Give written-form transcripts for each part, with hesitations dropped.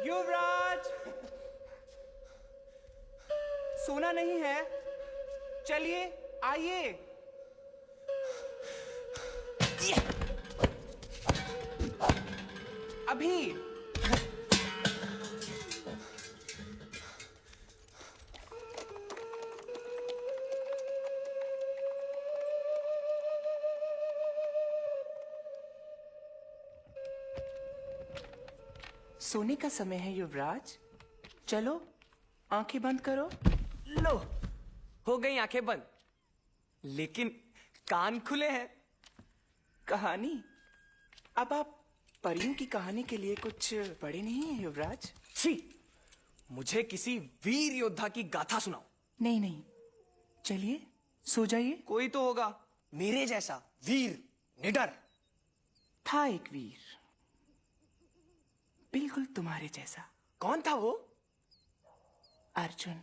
युवराज, सोना नहीं है? चलिए आइए। अभी सोने का समय है युवराज। चलो आंखें बंद करो। लो, हो गई आंखें बंद, लेकिन कान खुले हैं। कहानी? अब आप परियों की कहानी के लिए कुछ पढ़े नहीं है युवराज? छी, मुझे किसी वीर योद्धा की गाथा सुनाओ। नहीं नहीं, चलिए सो जाइए। कोई तो होगा मेरे जैसा वीर निडर। था एक वीर, बिल्कुल तुम्हारे जैसा। कौन था वो? अर्जुन।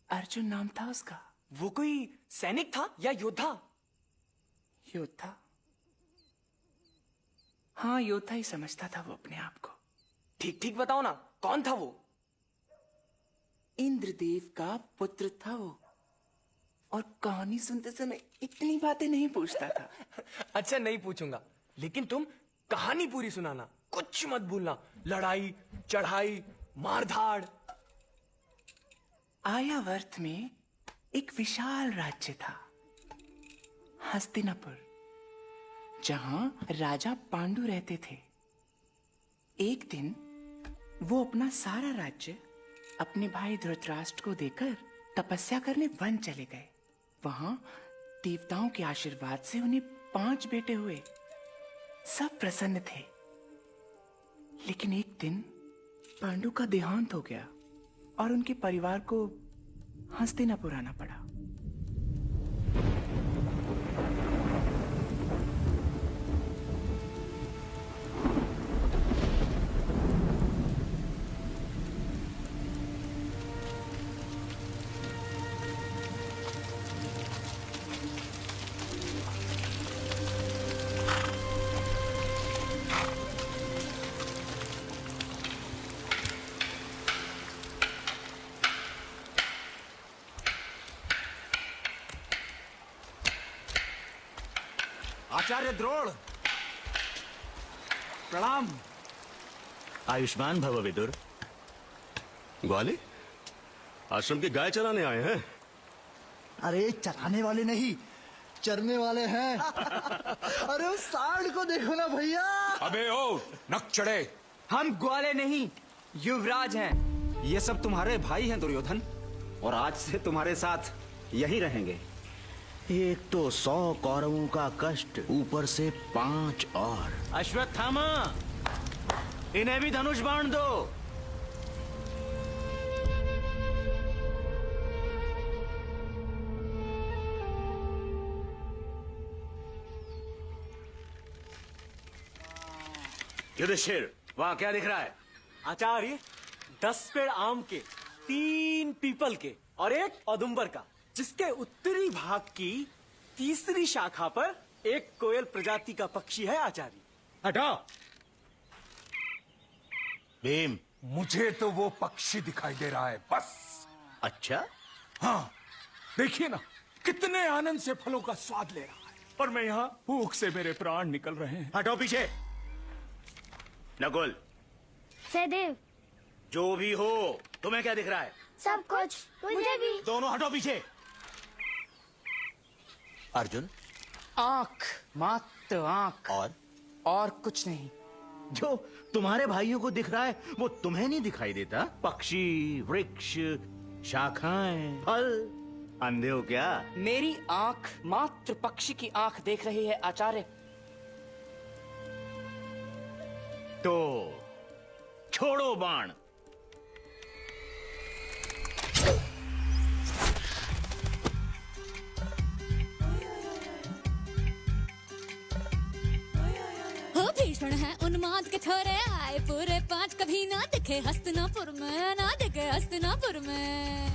अर्जुन नाम था उसका। वो कोई सैनिक था या योद्धा? योद्धा। हाँ, योद्धा ही समझता था वो अपने आप को। ठीक ठीक बताओ ना, कौन था वो? इंद्रदेव का पुत्र था वो, और कहानी सुनते समय इतनी बातें नहीं पूछता था। अच्छा, नहीं पूछूंगा, लेकिन तुम कहानी पूरी सुनाना, कुछ मत भूलना। लड़ाई चढ़ाई मारधाड़। आयावर्त में एक विशाल राज्य था, हस्तिनापुर, जहां राजा पांडु रहते थे। एक दिन वो अपना सारा राज्य अपने भाई धृतराष्ट्र को देकर तपस्या करने वन चले गए। वहां देवताओं के आशीर्वाद से उन्हें 5 बेटे हुए। सब प्रसन्न थे, लेकिन एक दिन पांडु का देहांत हो गया और उनके परिवार को हस्तिनापुर आना पड़ा। आचार्य द्रोण, प्रणाम। आयुष्मान भव विदुर। ग्वाले, आश्रम की गाय चराने आए हैं? अरे चराने वाले नहीं, चरने वाले हैं। अरे उस सांड को देखो ना भैया। अबे ओ नक चढ़े। हम ग्वाले नहीं, युवराज हैं। ये सब तुम्हारे भाई हैं दुर्योधन, और आज से तुम्हारे साथ यहीं रहेंगे। एक तो 100 कौरवों का कष्ट, ऊपर से 5 और। अश्वत्थामा, इन्हें भी धनुष बाण दो। युधिष्ठिर, वहां क्या दिख रहा है? आचार्य, 10 पेड़ आम के, 3 पीपल के और 1 औदुंबर का, जिसके उत्तरी भाग की तीसरी शाखा पर एक कोयल प्रजाति का पक्षी है आचार्य। हटा। भीम, मुझे तो वो पक्षी दिखाई दे रहा है बस। अच्छा? हाँ, देखिए ना, कितने आनंद से फलों का स्वाद ले रहा है, और मैं यहाँ भूख से मेरे प्राण निकल रहे हैं। हटो पीछे। नकुल, सहदेव, जो भी हो, तुम्हें क्या दिख रहा है? सब कुछ। मुझे भी। दोनों हटो पीछे। अर्जुन, आंख मात्र तो आंख और कुछ नहीं। जो तुम्हारे भाइयों को दिख रहा है वो तुम्हें नहीं दिखाई देता? पक्षी, वृक्ष, शाखाएं, फल। अंधे हो क्या? मेरी आंख मात्र पक्षी की आंख देख रही है आचार्य। तो छोड़ो बाण। भीषण है उन्माद के छोरे आए पूरे 5 कभी ना दिखे हस्तिनापुर में, ना दिखे हस्तिनापुर में।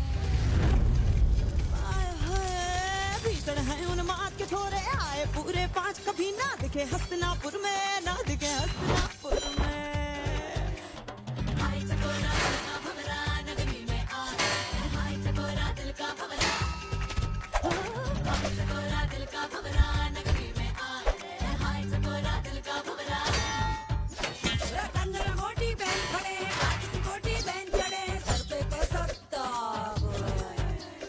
भीषण है उन्माद के छोरे आए पूरे 5 कभी ना दिखे हस्तिनापुर में, ना दिखे हस्तिनापुर में। हाय चकोरा दिल का भंवरा नगरी में आए, हाय चकोरा दिल का भंवरा, हाय चकोरा दिल का भंवरा नगरी में आए, हाय चकोरा दिल का भंवरा। रतन मोटी बहन खड़े, काटी मोटी बहन चढ़े, सर पे तो सत्ताप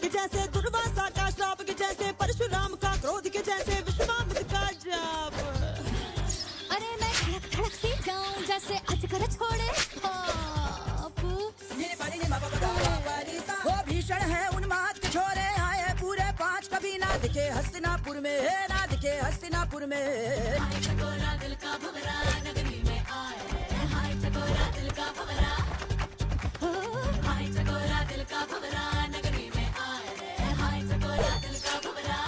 कि जैसे दुर्वासा का श्राप, कि जैसे परशुराम का क्रोध, के जैसे विश्वामित्र का जाप। अरे मैं धड़क धड़क सी जाऊं जैसे अजगर छोड़े पाप। वो भीषण है उन्माद के छोरे आए पूरे 5 कभी ना दिखे हस्तिनापुर में, ना दिखे हस्तिनापुर में। हाय चकोरा दिल का भंवरा नगरी में आए, हाय चकोरा दिल का भंवरा, हाय चकोरा दिल का भंवरा नगरी में आए, हाय चकोरा दिल का भंवरा।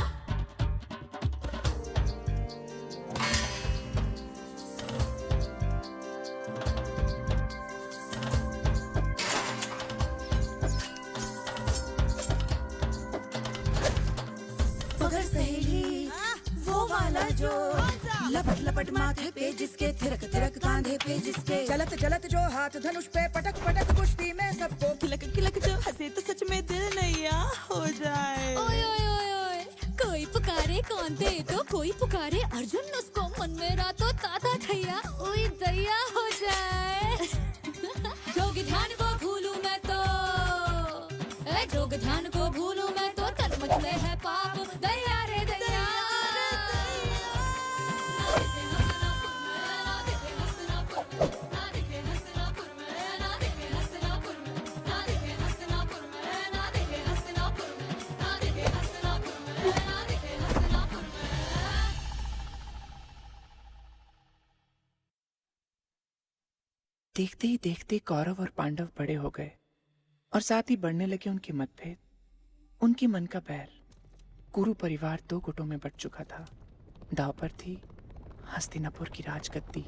मगर सहेली वो वाला जो लपट लपट माथे पे जिसके, थिरक थिरक कांधे पे जिसके, चलत चलत जो हाथ धनुष पे पटक पटक कुश्ती में सबको खिलक खिलक जो हंसे तो सच में दिल नैया हो जाए। ओए ओए ओए ओए, कोई पुकारे कौन दे तो कोई पुकारे अर्जुन, उसको मन मेरा तो ताता थैया ओए दैया हो जाए। जोग ध्यान को भूलूं मैं तो, जोग ध्यान को भूलूं मैं तो तन मन में है पाप, दैया रे दैया। देखते ही देखते कौरव और पांडव बड़े हो गए और साथ ही बढ़ने लगे उनके मतभेद, उनके मन का बैर। कुरु परिवार 2 गुटों में बट चुका था। दांव पर थी हस्तिनापुर की राजगद्दी।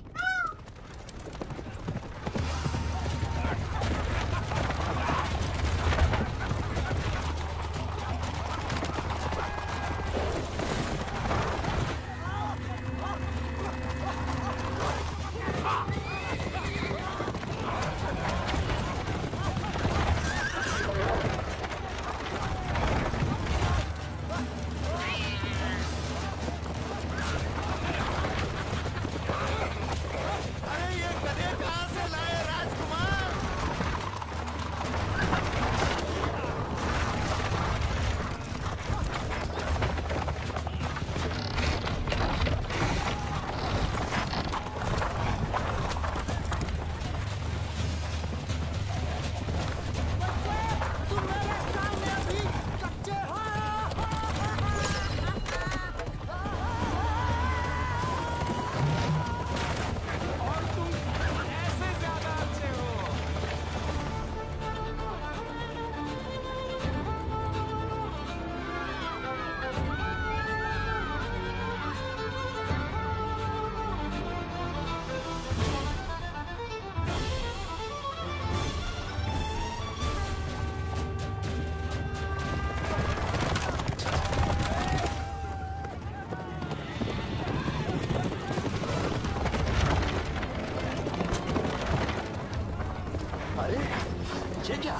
ये क्या?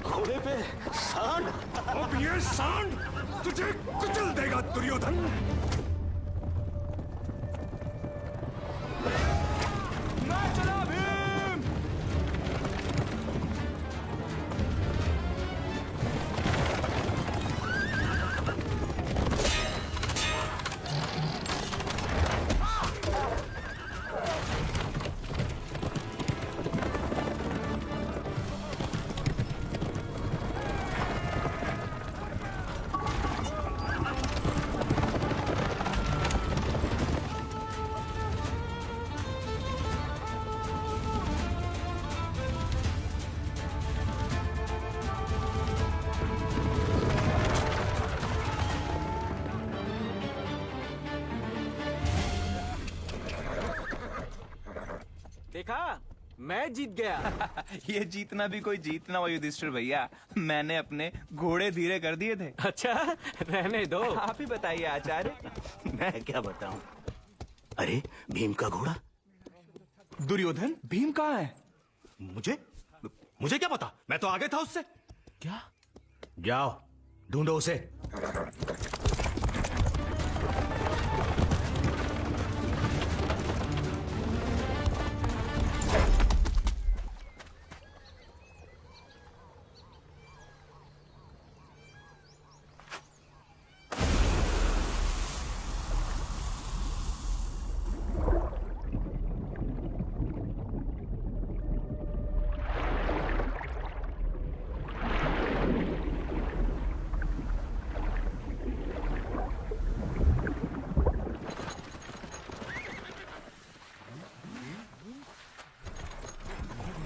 घोड़े पे सांड? अब ये सांड तुझे कुचल देगा दुर्योधन। मैं चला भीम। देखा, मैं जीत गया। ये जीतना भी कोई जीतना हुआ युधिष्ठिर भैया, मैंने अपने घोड़े धीरे कर दिए थे। अच्छा, रहने दो। आप ही बताइए आचार्य। मैं क्या बताऊं? अरे भीम का घोड़ा। दुर्योधन, भीम कहाँ है? मुझे क्या पता, मैं तो आगे था उससे। क्या? जाओ ढूंढो उसे।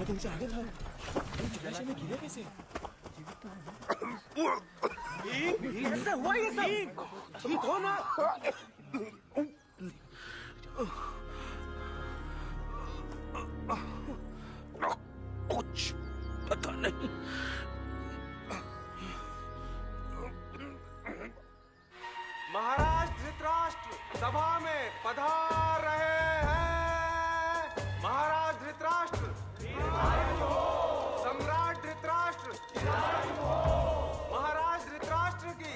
तुमसे आगे था, जलाशय में गिरे कैसे? कैसे हुआ ये सब? तुम कौन हो? कुछ पता नहीं। महाराज धृतराष्ट्र सभा में पधार रहे हैं। महाराज धृतराष्ट्र, सम्राट धृतराष्ट्र, महाराज धृतराष्ट्र की।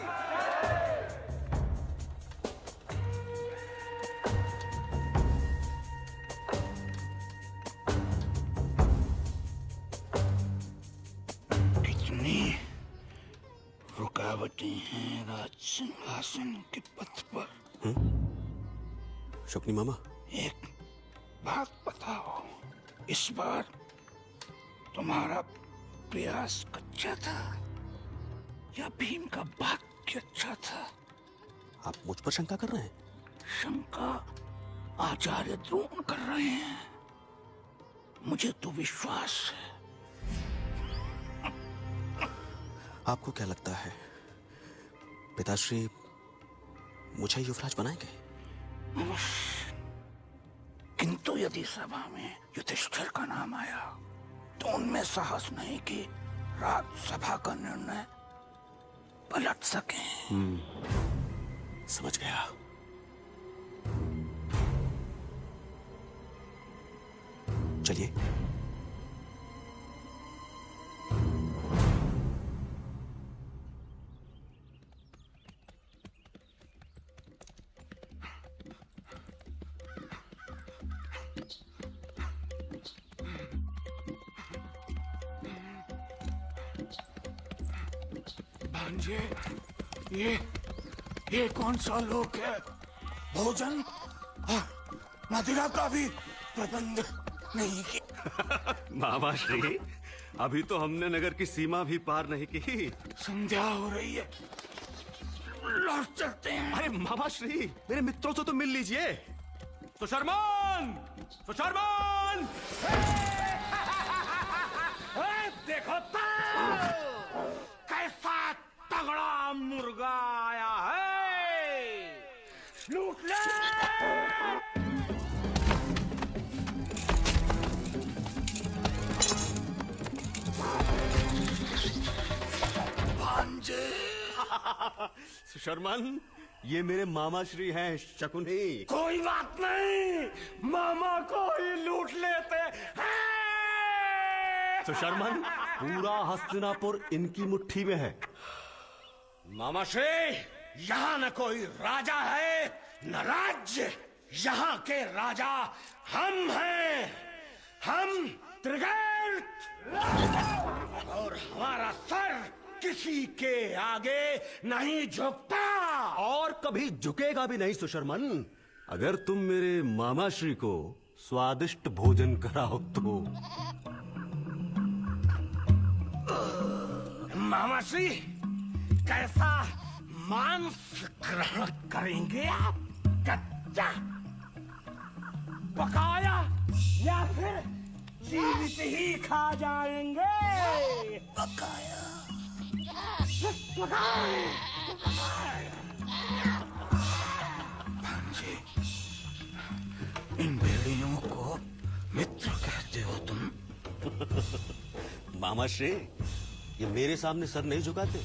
कितनी रुकावटें हैं राज सिंहासन के पथ पर। शकुनी मामा, एक बात बताओ, इस बार तुम्हारा प्रयास कच्चा था या भीम का भाग्य अच्छा था? आप मुझ पर शंका कर रहे हैं? शंका आचार्य द्रोण कर रहे हैं, मुझे तो विश्वास है। आपको क्या लगता है पिताश्री मुझे युवराज बनाएंगे? अवश्य, किंतु यदि सभा में युधिष्ठिर का नाम आया तो उनमें साहस नहीं कि राज्यसभा का निर्णय पलट सके। समझ गया। चलिए। भांजे, ये कौन सा लोक है? भोजन और मदिरा का भी प्रबंध नहीं किया। मामा श्री, अभी तो हमने नगर की सीमा भी पार नहीं की। संध्या हो रही है, लौट चलते हैं। अरे मामा श्री, मेरे मित्रों से तो मिल लीजिए। सुशर्मान, सुशर्मान! देखो तो कैसा तगड़ा मुर्गा आया है, लूट ले! भांजे! सुशर्मान, ये मेरे मामा श्री हैं, शकुनी। कोई बात नहीं, मामा को ही लूट लेते हैं। सुशर्मान, पूरा हस्तिनापुर इनकी मुट्ठी में है। मामा श्री, यहाँ न कोई राजा है न राज्य, यहाँ के राजा हम हैं, हम त्रिगर्त, और हमारा सर किसी के आगे नहीं झुकता और कभी झुकेगा भी नहीं। सुशर्मन, अगर तुम मेरे मामा श्री को स्वादिष्ट भोजन कराओ तो। मामा श्री, कैसा मांस ग्रहण करेंगे आप? कच्चा, पकाया या फिर जीवित ही खा जाएंगे? पकाया। भांजे, इन भेड़ियों को मित्र कहते हो तुम? मामा श्री, ये मेरे सामने सर नहीं झुकाते,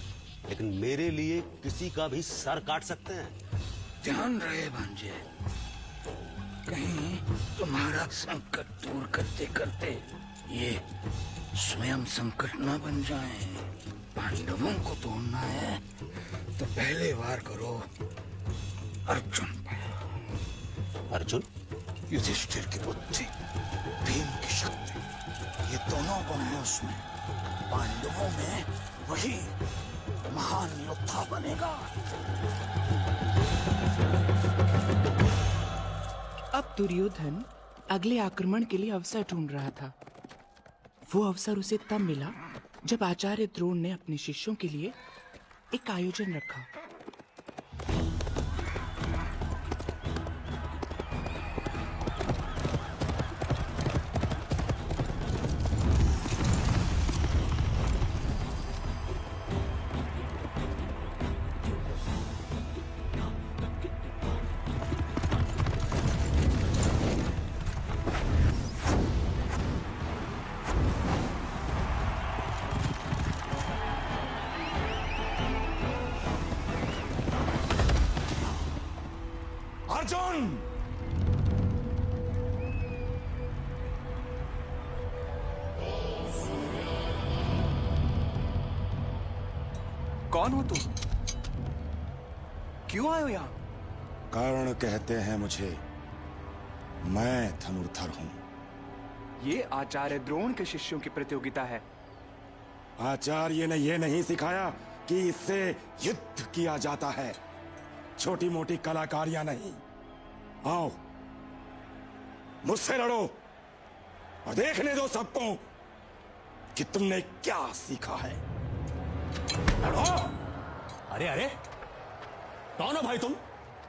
लेकिन मेरे लिए किसी का भी सर काट सकते हैं। ध्यान रहे भांजे, कहीं तुम्हारा संकट दूर करते करते ये स्वयं संकट न बन जाए। पांडवों को तोड़ना है तो पहले वार करो अर्जुन पर। अर्जुन? युधिष्ठिर की बुद्धि, भीम की शक्ति, ये दोनों गुण हैं उसमें। पांडवों में वही महान योद्धा बनेगा। अब दुर्योधन अगले आक्रमण के लिए अवसर ढूंढ रहा था। वो अवसर उसे तब मिला जब आचार्य द्रोण ने अपने शिष्यों के लिए एक आयोजन रखा। अर्जुन! कौन हो तुम? क्यों आए हो यहां? कारण कहते हैं मुझे, मैं धनुर्धर हूं। ये आचार्य द्रोण के शिष्यों की प्रतियोगिता है। आचार्य ने यह नहीं सिखाया कि इससे युद्ध किया जाता है, छोटी मोटी कलाकारियां नहीं। आओ, मुझसे लड़ो और देखने दो सबको कि तुमने क्या सीखा है। लड़ो! अरे अरे, कौन हो भाई तुम,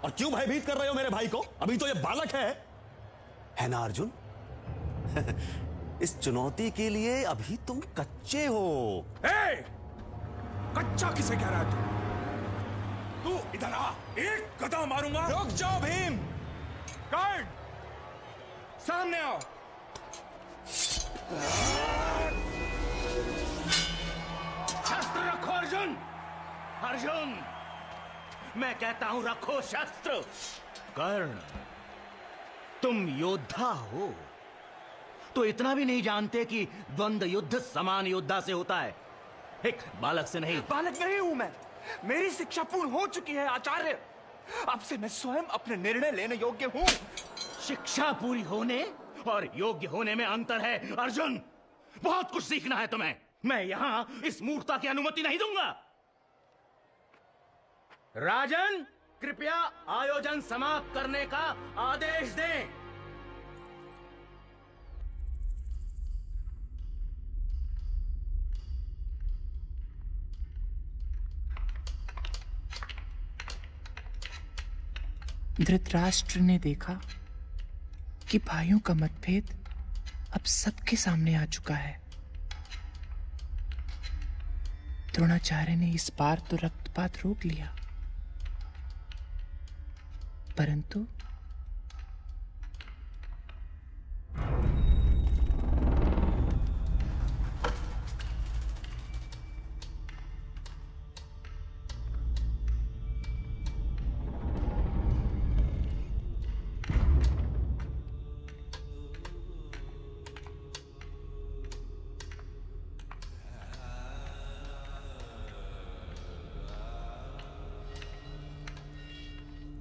और क्यों भयभीत कर रहे हो मेरे भाई को? अभी तो ये बालक है ना अर्जुन? इस चुनौती के लिए अभी तुम कच्चे हो। कच्चा किसे कह रहा है तू इधर आ, एक कदम मारूंगा। रुक जाओ भीम! गार्ड, सामने आओ। शस्त्र रखो अर्जुन! अर्जुन, मैं कहता हूं रखो शस्त्र। कर्ण, तुम योद्धा हो तो इतना भी नहीं जानते कि द्वंद्व युद्ध समान योद्धा से होता है, एक बालक से नहीं। बालक नहीं हूं मैं, मेरी शिक्षा पूर्ण हो चुकी है आचार्य। अब से मैं स्वयं अपने निर्णय लेने योग्य हूं। शिक्षा पूरी होने और योग्य होने में अंतर है अर्जुन। बहुत कुछ सीखना है तुम्हें। मैं यहां इस मूर्खता की अनुमति नहीं दूंगा। राजन, कृपया आयोजन समाप्त करने का आदेश दें। धृतराष्ट्र ने देखा कि भाइयों का मतभेद अब सबके सामने आ चुका है। द्रोणाचार्य ने इस बार तो रक्तपात रोक लिया, परंतु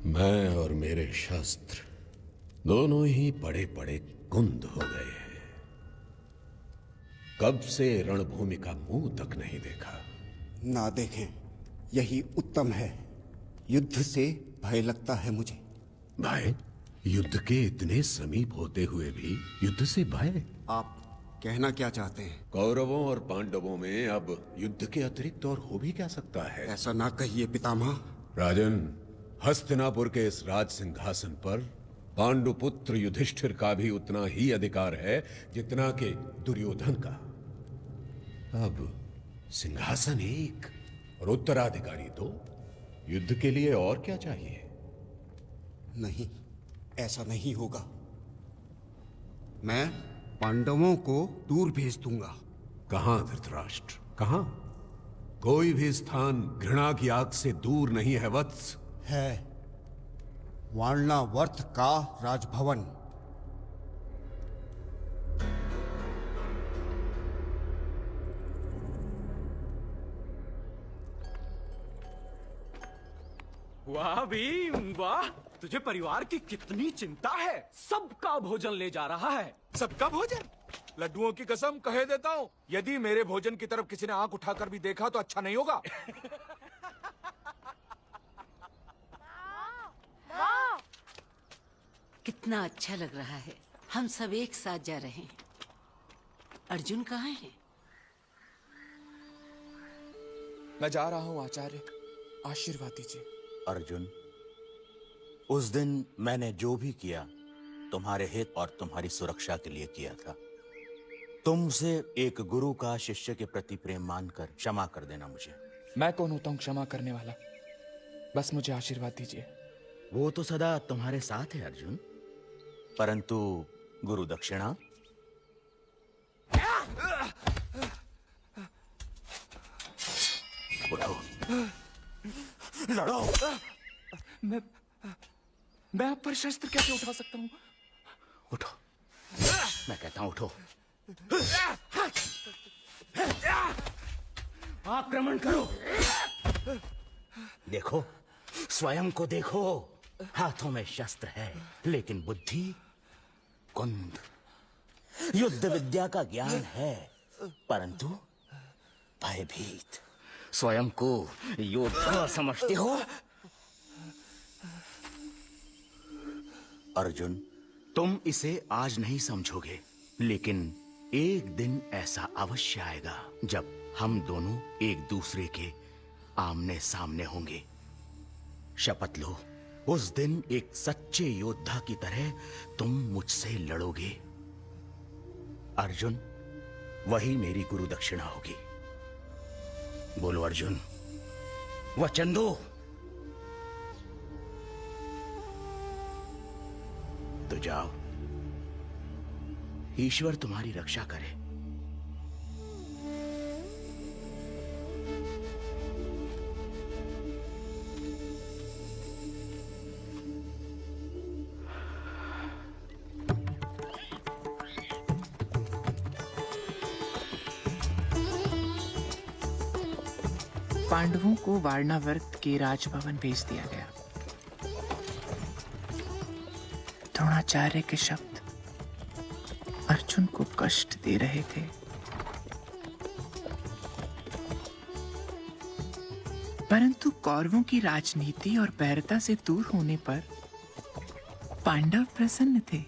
मैं और मेरे शस्त्र दोनों ही बड़े बड़े कुंद हो गए हैं। कब से रणभूमि का मुंह तक नहीं देखा। ना देखें, यही उत्तम है। युद्ध से भय लगता है मुझे। भय? युद्ध के इतने समीप होते हुए भी युद्ध से भय? आप कहना क्या चाहते हैं? कौरवों और पांडवों में अब युद्ध के अतिरिक्त और हो भी क्या सकता है? ऐसा ना कहिए पितामह। राजन, हस्तिनापुर के इस राज सिंहासन पर पांडुपुत्र युधिष्ठिर का भी उतना ही अधिकार है जितना कि दुर्योधन का। अब सिंहासन एक और उत्तराधिकारी दो। युद्ध के लिए और क्या चाहिए? नहीं, ऐसा नहीं होगा। मैं पांडवों को दूर भेज दूंगा। कहां धृतराष्ट्र, कहां? कोई भी स्थान घृणा की आग से दूर नहीं है वत्स। है वारणावर्त का राजभवन। वाह भीम वाह, तुझे परिवार की कितनी चिंता है। सबका भोजन ले जा रहा है। सबका भोजन? लड्डुओं की कसम कहे देता हूँ, यदि मेरे भोजन की तरफ किसी ने आंख उठाकर भी देखा तो अच्छा नहीं होगा। कितना अच्छा लग रहा है, हम सब एक साथ जा रहे हैं। अर्जुन कहाँ है? मैं जा रहा हूँ आचार्य, आशीर्वाद दीजिए। अर्जुन, उस दिन मैंने जो भी किया तुम्हारे हित और तुम्हारी सुरक्षा के लिए किया था। तुमसे एक गुरु का शिष्य के प्रति प्रेम मानकर क्षमा कर देना मुझे। मैं कौन होता हूँ क्षमा करने वाला? बस मुझे आशीर्वाद दीजिए। वो तो सदा तुम्हारे साथ है अर्जुन, परंतु गुरु दक्षिणा? उठो, लड़ो। मैं आप पर शस्त्र कैसे उठा सकता हूँ? उठो, मैं कहता हूँ उठो। आक्रमण करो। देखो, स्वयं को देखो। हाथों में शस्त्र है लेकिन बुद्धि कुंद। युद्ध विद्या का ज्ञान है परंतु भयभीत। स्वयं को योद्धा समझते हो? अर्जुन, तुम इसे आज नहीं समझोगे, लेकिन एक दिन ऐसा अवश्य आएगा जब हम दोनों एक दूसरे के आमने सामने होंगे। शपथ लो, उस दिन एक सच्चे योद्धा की तरह तुम मुझसे लड़ोगे। अर्जुन, वही मेरी गुरु दक्षिणा होगी। बोलो अर्जुन, वचन दो। तो जाओ, ईश्वर तुम्हारी रक्षा करे। पांडवों को वारणावर्त के राजभवन भेज दिया गया। द्रोणाचार्य के शब्द अर्जुन को कष्ट दे रहे थे। परंतु कौरवों की राजनीति और बैरता से दूर होने पर पांडव प्रसन्न थे।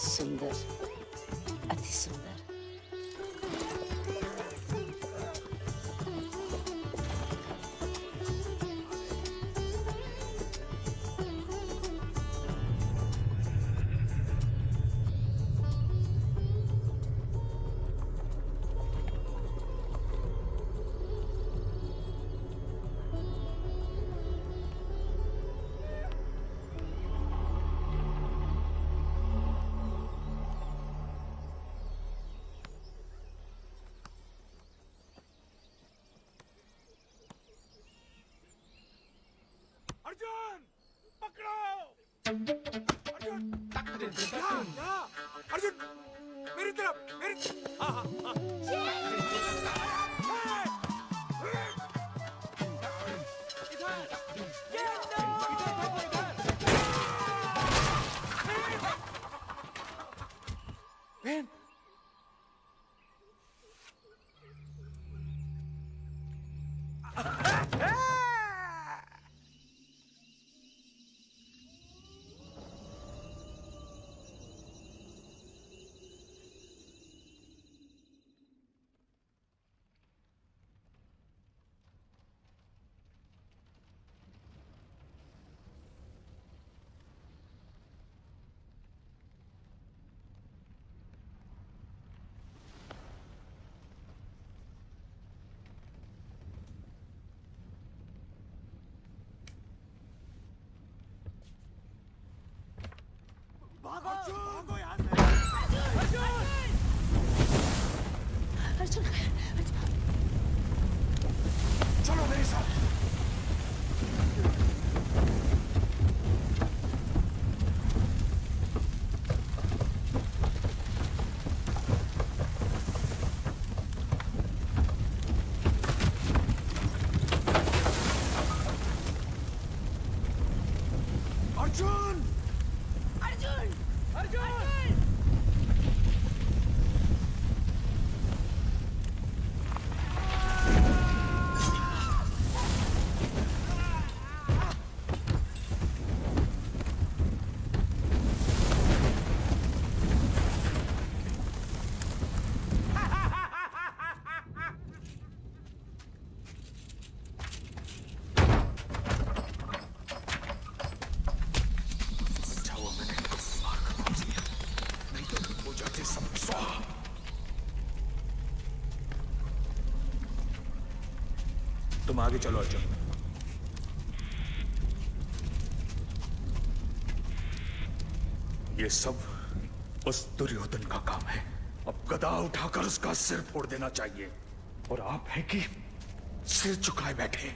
सुंदर, अति सुंदर। अर्जुन, पकड़ो! अर्जुन, अर्जुन, मेरी तरफ, मेरी। हाँ, हाँ, हाँ। बहन, अर्जुन चलो मेरे साथ। अर्जुन अर्जुन अर्जुन तुम आगे चलो अर्जुन। ये सब उस दुर्योधन का काम है। अब गदा उठाकर उसका सिर फोड़ देना चाहिए। और आप हैं कि सिर झुकाए बैठे।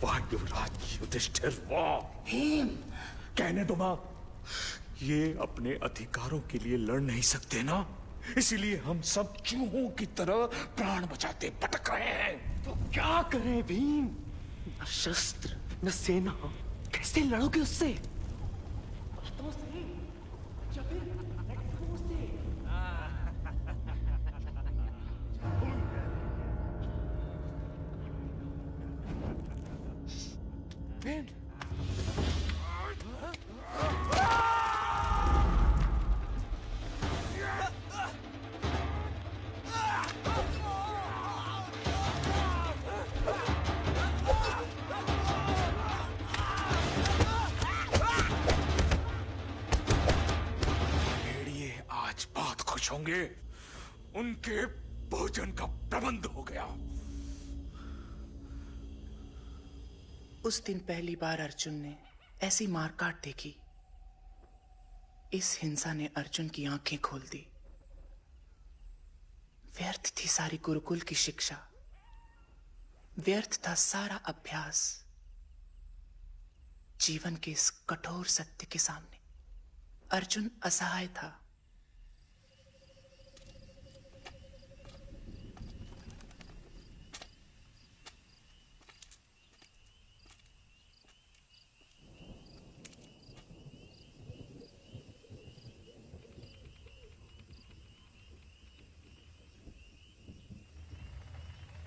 वाह युवराज युधिष्ठिर, वाह। कहने दो मां, ये अपने अधिकारों के लिए लड़ नहीं सकते ना, इसीलिए हम सब चूहों की तरह प्राण बचाते भटक रहे हैं। तो क्या करें भीम? न शस्त्र न सेना, कैसे लड़ोगे उससे? होंगे, उनके भोजन का प्रबंध हो गया। उस दिन पहली बार अर्जुन ने ऐसी मारकाट देखी। इस हिंसा ने अर्जुन की आंखें खोल दी। व्यर्थ थी सारी गुरुकुल की शिक्षा, व्यर्थ था सारा अभ्यास। जीवन के इस कठोर सत्य के सामने अर्जुन असहाय था।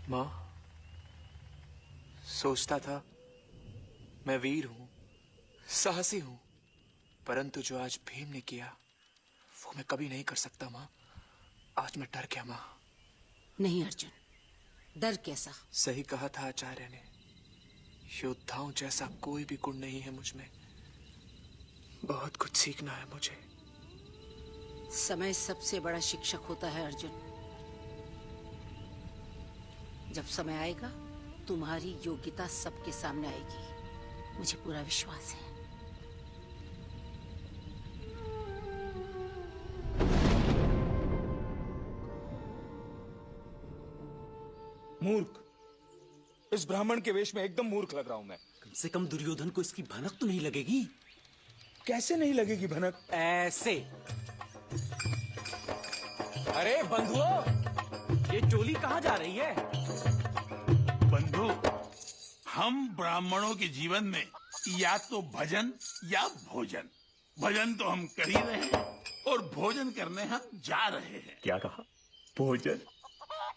मां, सोचता था मैं वीर हूं, साहसी हूं, परंतु जो आज भीम ने किया वो मैं कभी नहीं कर सकता मां। आज मैं डर गया मां। नहीं अर्जुन, डर कैसा? सही कहा था आचार्य ने, योद्धाओं जैसा कोई भी गुण नहीं है मुझ में। बहुत कुछ सीखना है मुझे। समय सबसे बड़ा शिक्षक होता है अर्जुन। जब समय आएगा तुम्हारी योग्यता सबके सामने आएगी, मुझे पूरा विश्वास है। मूर्ख, इस ब्राह्मण के वेश में एकदम मूर्ख लग रहा हूं मैं। कम से कम दुर्योधन को इसकी भनक तो नहीं लगेगी? कैसे नहीं लगेगी भनक? ऐसे। अरे बंधुओं, ये टोली कहाँ जा रही है? बंधु, हम ब्राह्मणों के जीवन में या तो भजन या भोजन। भजन तो हम कर ही रहे हैं और भोजन करने हम जा रहे हैं। क्या कहा? भोजन?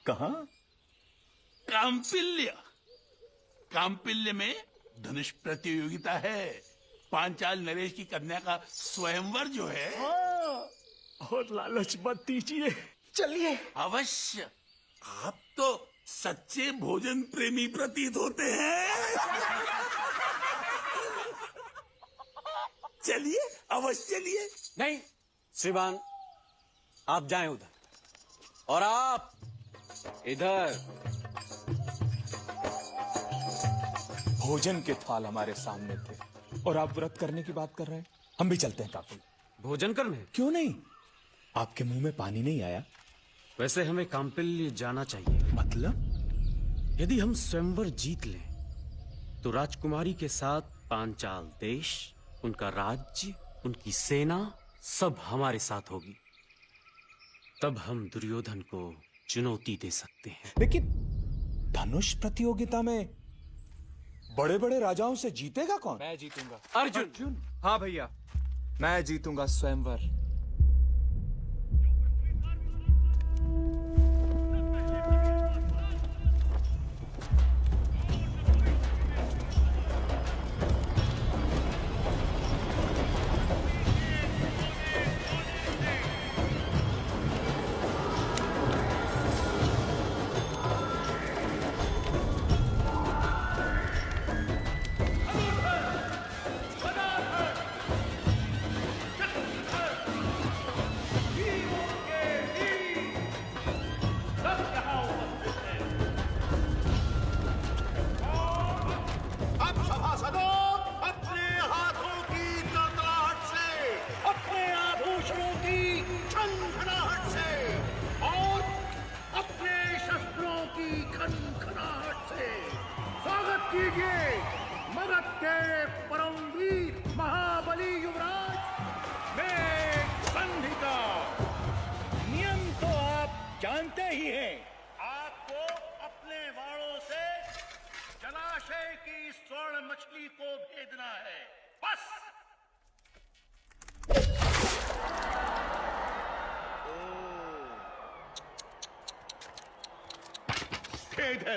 कहाँ? काम्पिल्य। काम्पिल्य में धनुष प्रतियोगिता है। पांचाल नरेश की कन्या का स्वयंवर जो है। और लालच मत दीजिए, चलिए। अवश्य। आप तो सच्चे भोजन प्रेमी प्रतीत होते हैं। चलिए, अवश्य चलिए। नहीं श्रीमान, आप जाएं उधर और आप इधर। भोजन के थाल हमारे सामने थे और आप व्रत करने की बात कर रहे हैं। हम भी चलते हैं काकुल। भोजन करने? क्यों नहीं? आपके मुंह में पानी नहीं आया? वैसे हमें कांपिल्य जाना चाहिए। मतलब? यदि हम स्वयंवर जीत लें तो राजकुमारी के साथ पांचाल देश, उनका राज्य, उनकी सेना सब हमारे साथ होगी। तब हम दुर्योधन को चुनौती दे सकते हैं। लेकिन धनुष प्रतियोगिता में बड़े बड़े राजाओं से जीतेगा कौन? मैं जीतूंगा। अर्जुन। हाँ भैया, मैं जीतूंगा स्वयंवर।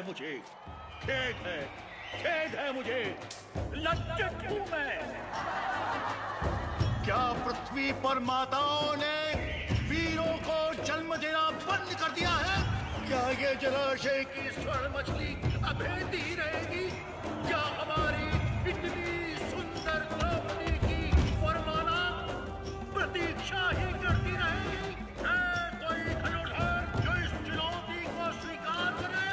मुझे खेद है मुझे, लज्जित हूं मैं। क्या पृथ्वी पर माताओं ने वीरों को जन्म देना बंद कर दिया है? क्या ये जलाशय की स्वर्ण मछली अभेदी रहेगी? क्या हमारी इतनी सुंदर द्रौपदी की वरमाला प्रतीक्षा ही करती रहेगी? है कोई धनुर्धर जो इस चुनौती को स्वीकार करे?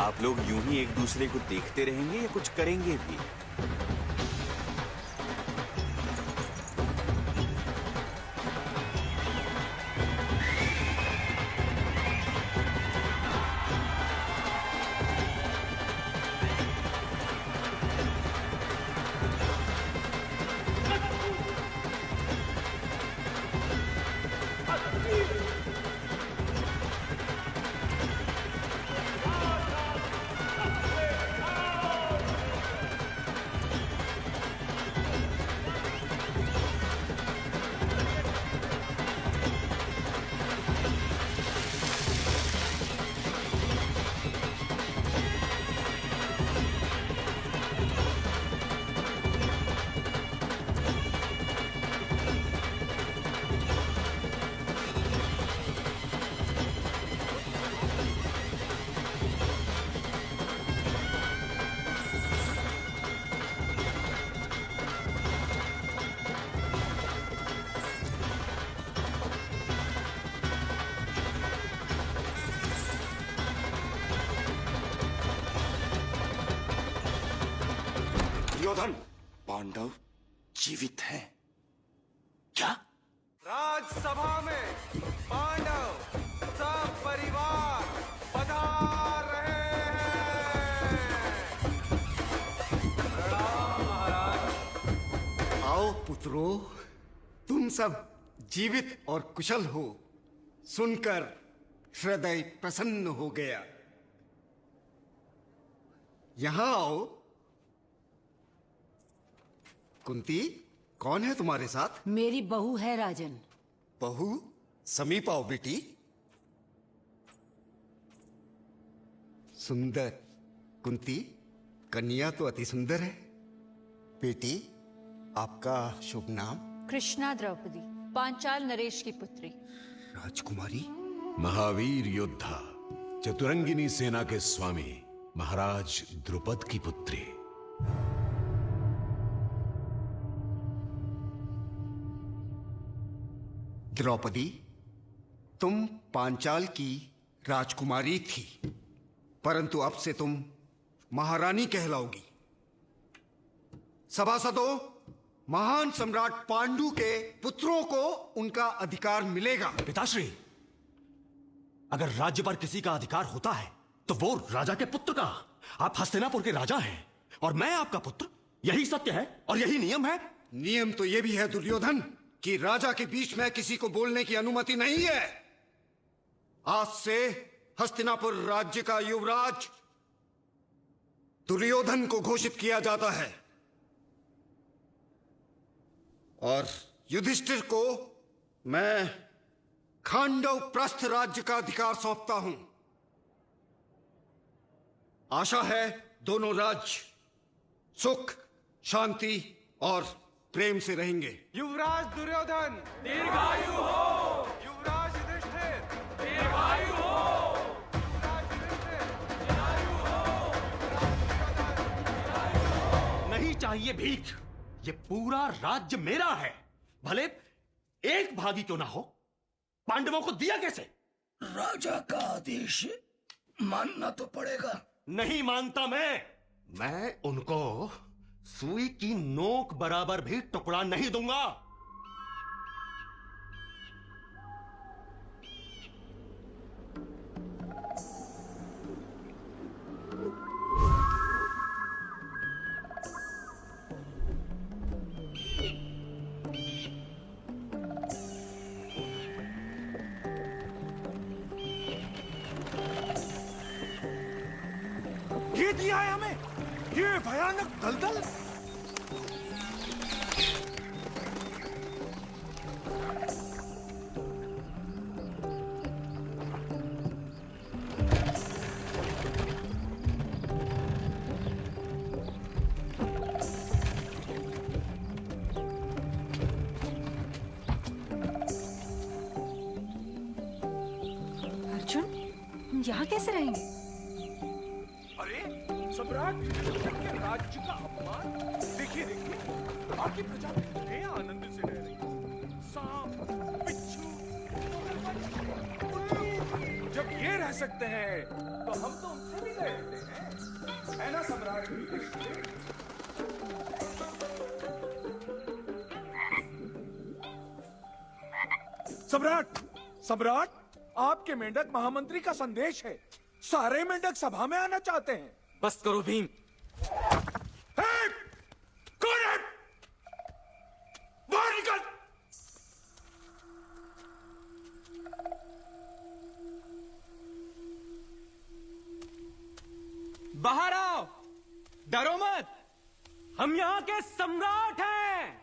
आप लोग यूं ही एक दूसरे को देखते रहेंगे या कुछ करेंगे भी? दुर्योधन, पांडव जीवित हैं। क्या? राजसभा में पांडव सब परिवार पधार रहे हैं। प्रणाम महाराज। आओ पुत्रों, तुम सब जीवित और कुशल हो, सुनकर हृदय प्रसन्न हो गया। यहां आओ। कुंती, कौन है तुम्हारे साथ? मेरी बहू है राजन। बहू, समीप आओ बेटी। सुंदर। कुंती, कन्या तो अति सुंदर है। बेटी, आपका शुभ नाम? कृष्णा द्रौपदी, पांचाल नरेश की पुत्री। राजकुमारी? महावीर योद्धा, चतुरंगिनी सेना के स्वामी महाराज द्रुपद की पुत्री। द्रौपदी, तुम पांचाल की राजकुमारी थी, परंतु अब से तुम महारानी कहलाओगी। सभासदों, महान सम्राट पांडु के पुत्रों को उनका अधिकार मिलेगा। पिताश्री, अगर राज्य पर किसी का अधिकार होता है तो वो राजा के पुत्र का। आप हस्तिनापुर के राजा हैं और मैं आपका पुत्र। यही सत्य है और यही नियम है। नियम तो ये भी है दुर्योधन कि राजा के बीच में किसी को बोलने की अनुमति नहीं है। आज से हस्तिनापुर राज्य का युवराज दुर्योधन को घोषित किया जाता है और युधिष्ठिर को मैं खांडव प्रस्थ राज्य का अधिकार सौंपता हूं। आशा है दोनों राज्य सुख, शांति और प्रेम से रहेंगे। युवराज दुर्योधन दीर्घायु हो। युवराज युधिष्ठिर दीर्घायु हो। युवराज युधिष्ठिर दीर्घायु हो। नहीं चाहिए भीख। ये पूरा राज्य मेरा है, भले एक भागी क्यों ना हो। पांडवों को दिया कैसे? राजा का आदेश मानना तो पड़ेगा। नहीं मानता मैं उनको सुई की नोक बराबर भी टुकड़ा नहीं दूंगा। ये दिया है हमें, ये भयानक दलदल। अर्जुन, हम यहाँ कैसे रहेंगे? सम्राट के राज्य का अपमान। देखिए देखिए, बाकी प्रजा कितने आनंद से रह रही है। सांप, बिच्छू, उल्लू, जब ये रह सकते हैं तो हम तो उनसे भी रह लेते हैं, है ना सम्राट? सम्राट, सम्राट, आपके मेंढक महामंत्री का संदेश है। सारे मेंढक सभा में आना चाहते हैं। बस करो भीम। कौन है? बाहर निकल। बाहर आओ, डरो मत, हम यहाँ के सम्राट हैं।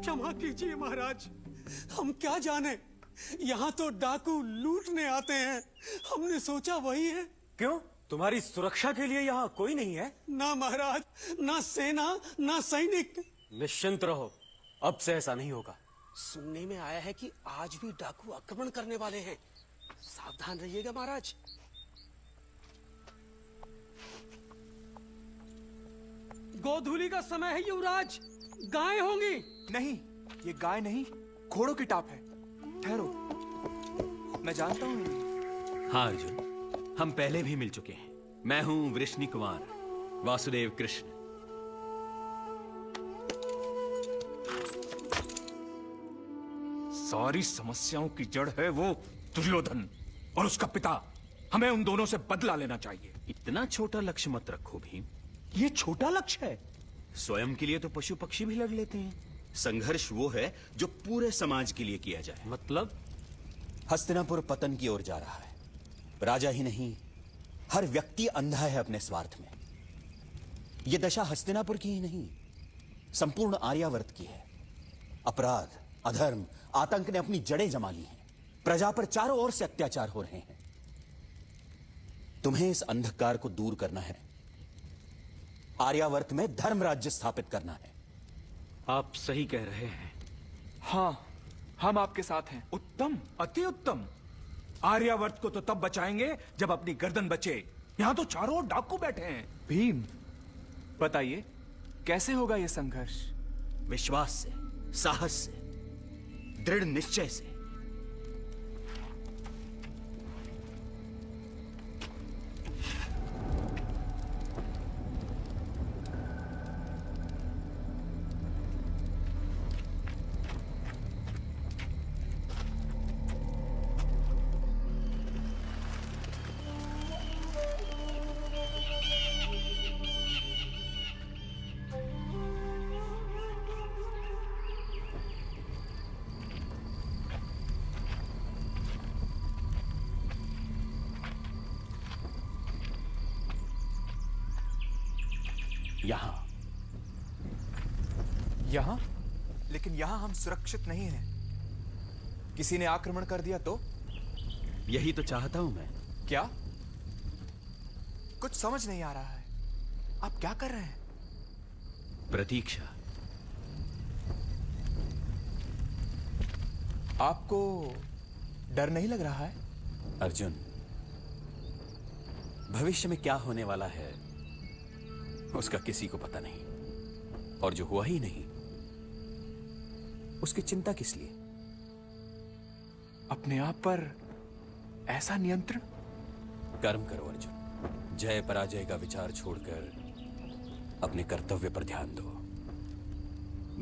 क्षमा कीजिए महाराज, हम क्या जाने, यहाँ तो डाकू लूटने आते हैं। हमने सोचा वही है। क्यों, तुम्हारी सुरक्षा के लिए यहाँ कोई नहीं है? ना महाराज, ना सेना, ना सैनिक। निश्चिंत रहो, अब से ऐसा नहीं होगा। सुनने में आया है कि आज भी डाकू आक्रमण करने वाले हैं। सावधान रहिएगा महाराज। गोधूली का समय है युवराज, गाय होंगी। नहीं, ये गाय नहीं, घोड़ों की टाप है। ठहरो, मैं जानता हूं इन्हें। हाँ अर्जुन, हम पहले भी मिल चुके हैं। मैं हूं वृष्णि कुमार, वासुदेव कृष्ण। सारी समस्याओं की जड़ है वो दुर्योधन और उसका पिता। हमें उन दोनों से बदला लेना चाहिए। इतना छोटा लक्ष्य मत रखो भीम। ये छोटा लक्ष्य है? स्वयं के लिए तो पशु पक्षी भी लड़ लेते हैं। संघर्ष वो है जो पूरे समाज के लिए किया जाए। मतलब? हस्तिनापुर पतन की ओर जा रहा है। राजा ही नहीं, हर व्यक्ति अंधा है अपने स्वार्थ में। यह दशा हस्तिनापुर की ही नहीं, संपूर्ण आर्यावर्त की है। अपराध, अधर्म, आतंक ने अपनी जड़ें जमा ली हैं। प्रजा पर चारों ओर से अत्याचार हो रहे हैं। तुम्हें इस अंधकार को दूर करना है। आर्यावर्त में धर्म राज्य स्थापित करना है। आप सही कह रहे हैं। हाँ, हम आपके साथ हैं। उत्तम, अति उत्तम। आर्यावर्त को तो तब बचाएंगे जब अपनी गर्दन बचे। यहां तो चारों ओर डाकू बैठे हैं। भीम, बताइए कैसे होगा यह संघर्ष? विश्वास से, साहस से, दृढ़ निश्चय से। यहां? लेकिन यहां हम सुरक्षित नहीं हैं। किसी ने आक्रमण कर दिया तो? यही तो चाहता हूं मैं। क्या? कुछ समझ नहीं आ रहा है। आप क्या कर रहे हैं? प्रतीक्षा। आपको डर नहीं लग रहा है? अर्जुन, भविष्य में क्या होने वाला है उसका किसी को पता नहीं, और जो हुआ ही नहीं उसकी चिंता किस लिए? अपने आप पर ऐसा नियंत्रण? कर्म करो अर्जुन। जय पराजय का विचार छोड़कर अपने कर्तव्य पर ध्यान दो।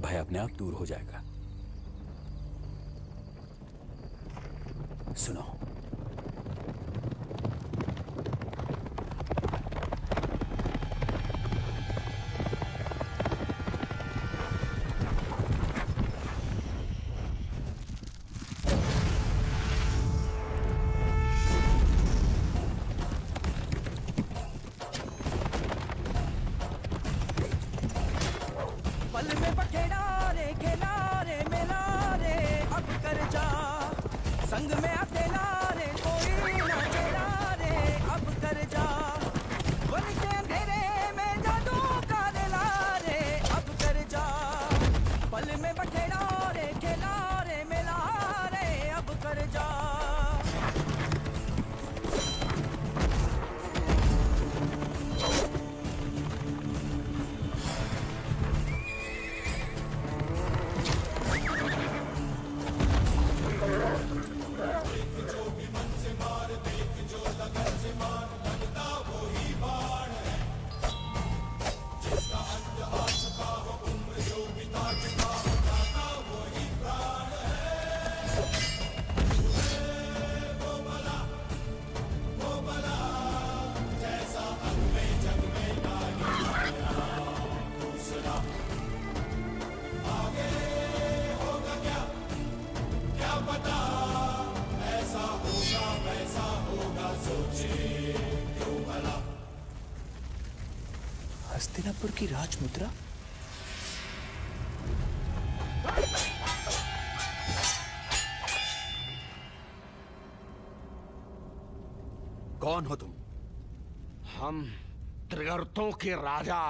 भय अपने आप दूर हो जाएगा। सुनो, हस्तिनापुर की राजमुद्रा? कौन हो तुम? हम त्रिगर्तों के राजा।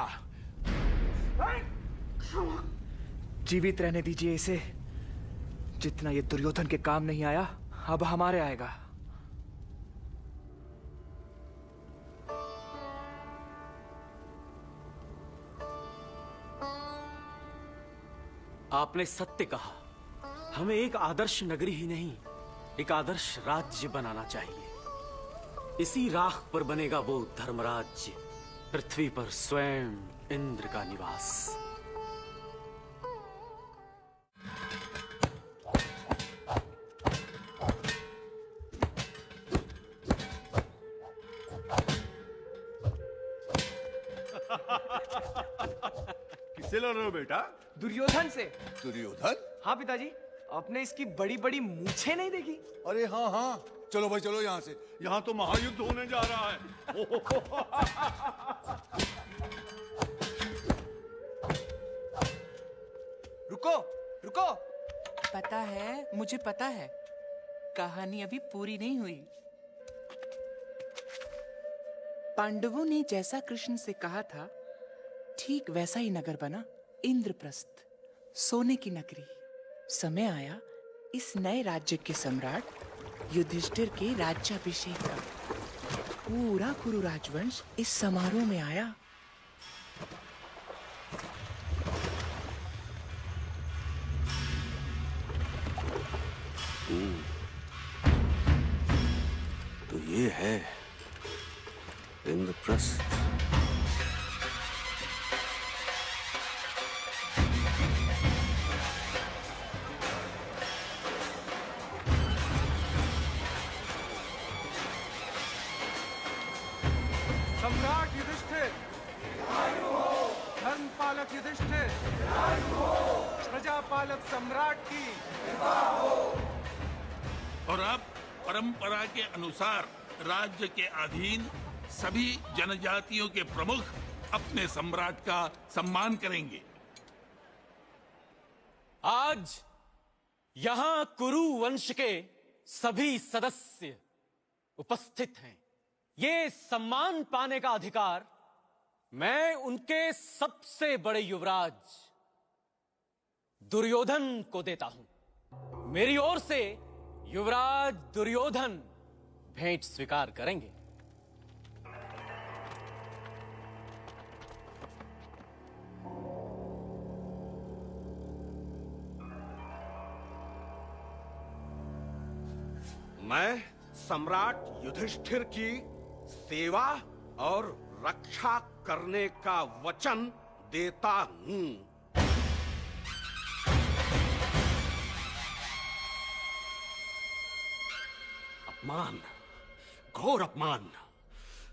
जीवित रहने दीजिए इसे। जितना ये दुर्योधन के काम नहीं आया, अब हमारे आएगा। आपने सत्य कहा। हमें एक आदर्श नगरी ही नहीं, एक आदर्श राज्य बनाना चाहिए। इसी राख पर बनेगा वो धर्मराज्य, पृथ्वी पर स्वयं इंद्र का निवास। किससे लड़ रहे हो बेटा? दुर्योधन से। दुर्योधन? हाँ पिताजी, आपने इसकी बड़ी बड़ी मूछें नहीं देखी? अरे हाँ हाँ, चलो भाई चलो यहाँ से, यहाँ तो महायुद्ध होने जा रहा है। रुको रुको। पता है, मुझे पता है, कहानी अभी पूरी नहीं हुई। पांडवों ने जैसा कृष्ण से कहा था, ठीक वैसा ही नगर बना, इंद्रप्रस्थ, सोने की नगरी। समय आया इस नए राज्य के सम्राट युधिष्ठिर के राज्याभिषेक का। पूरा कुरु राजवंश इस समारोह में आया। तो ये है इंद्रप्रस्थ। सम्राट युधिष्ठिर, धर्मपालक युधिष्ठिर, प्रजापालक सम्राट की। और अब परंपरा के अनुसार राज्य के अधीन सभी जनजातियों के प्रमुख अपने सम्राट का सम्मान करेंगे। आज यहां कुरु वंश के सभी सदस्य उपस्थित हैं। ये सम्मान पाने का अधिकार मैं उनके सबसे बड़े युवराज दुर्योधन को देता हूं। मेरी ओर से युवराज दुर्योधन भेंट स्वीकार करेंगे। मैं सम्राट युधिष्ठिर की सेवा और रक्षा करने का वचन देता हूं। अपमान, घोर अपमान।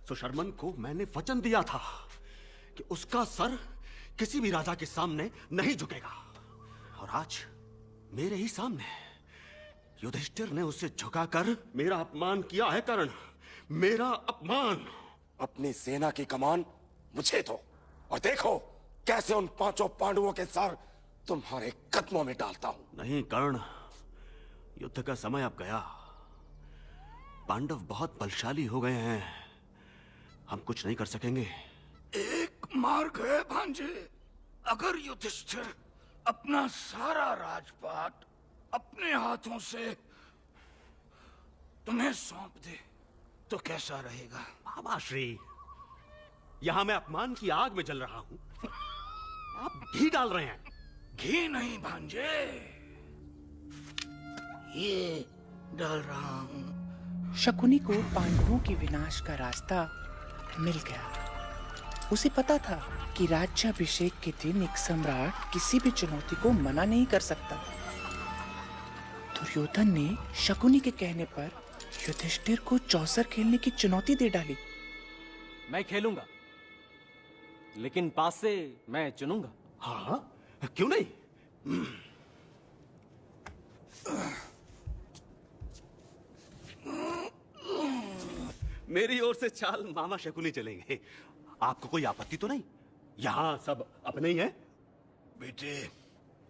सुशर्मन को मैंने वचन दिया था कि उसका सर किसी भी राजा के सामने नहीं झुकेगा, और आज मेरे ही सामने युधिष्ठिर ने उसे झुकाकर मेरा अपमान किया है। कर्ण, मेरा अपमान। अपनी सेना की कमान मुझे दो और देखो कैसे उन 5 पांडवों के सर तुम्हारे कदमों में डालता हूं। नहीं कर्ण, युद्ध का समय अब गया। पांडव बहुत बलशाली हो गए हैं, हम कुछ नहीं कर सकेंगे। एक मार्ग है भांजे। अगर युधिष्ठिर अपना सारा राजपाट अपने हाथों से तुम्हें सौंप दे तो कैसा रहेगा? बाबा श्री, यहां मैं अपमान की आग में जल रहा हूं, आप घी डाल रहे हैं। घी नहीं भांजे, ये डाल रहा हूं। शकुनी को पांडवों के विनाश का रास्ता मिल गया। उसे पता था कि राज्याभिषेक के दिन एक सम्राट किसी भी चुनौती को मना नहीं कर सकता। दुर्योधन ने शकुनी के कहने पर युधिष्ठिर को चौसर खेलने की चुनौती दे डाली। मैं खेलूंगा, लेकिन पास से मैं चुनूंगा। हाँ, क्यों नहीं? मेरी ओर से चाल मामा शकुनी चलेंगे। आपको कोई आपत्ति तो नहीं? यहाँ सब अपने ही हैं। बेटे,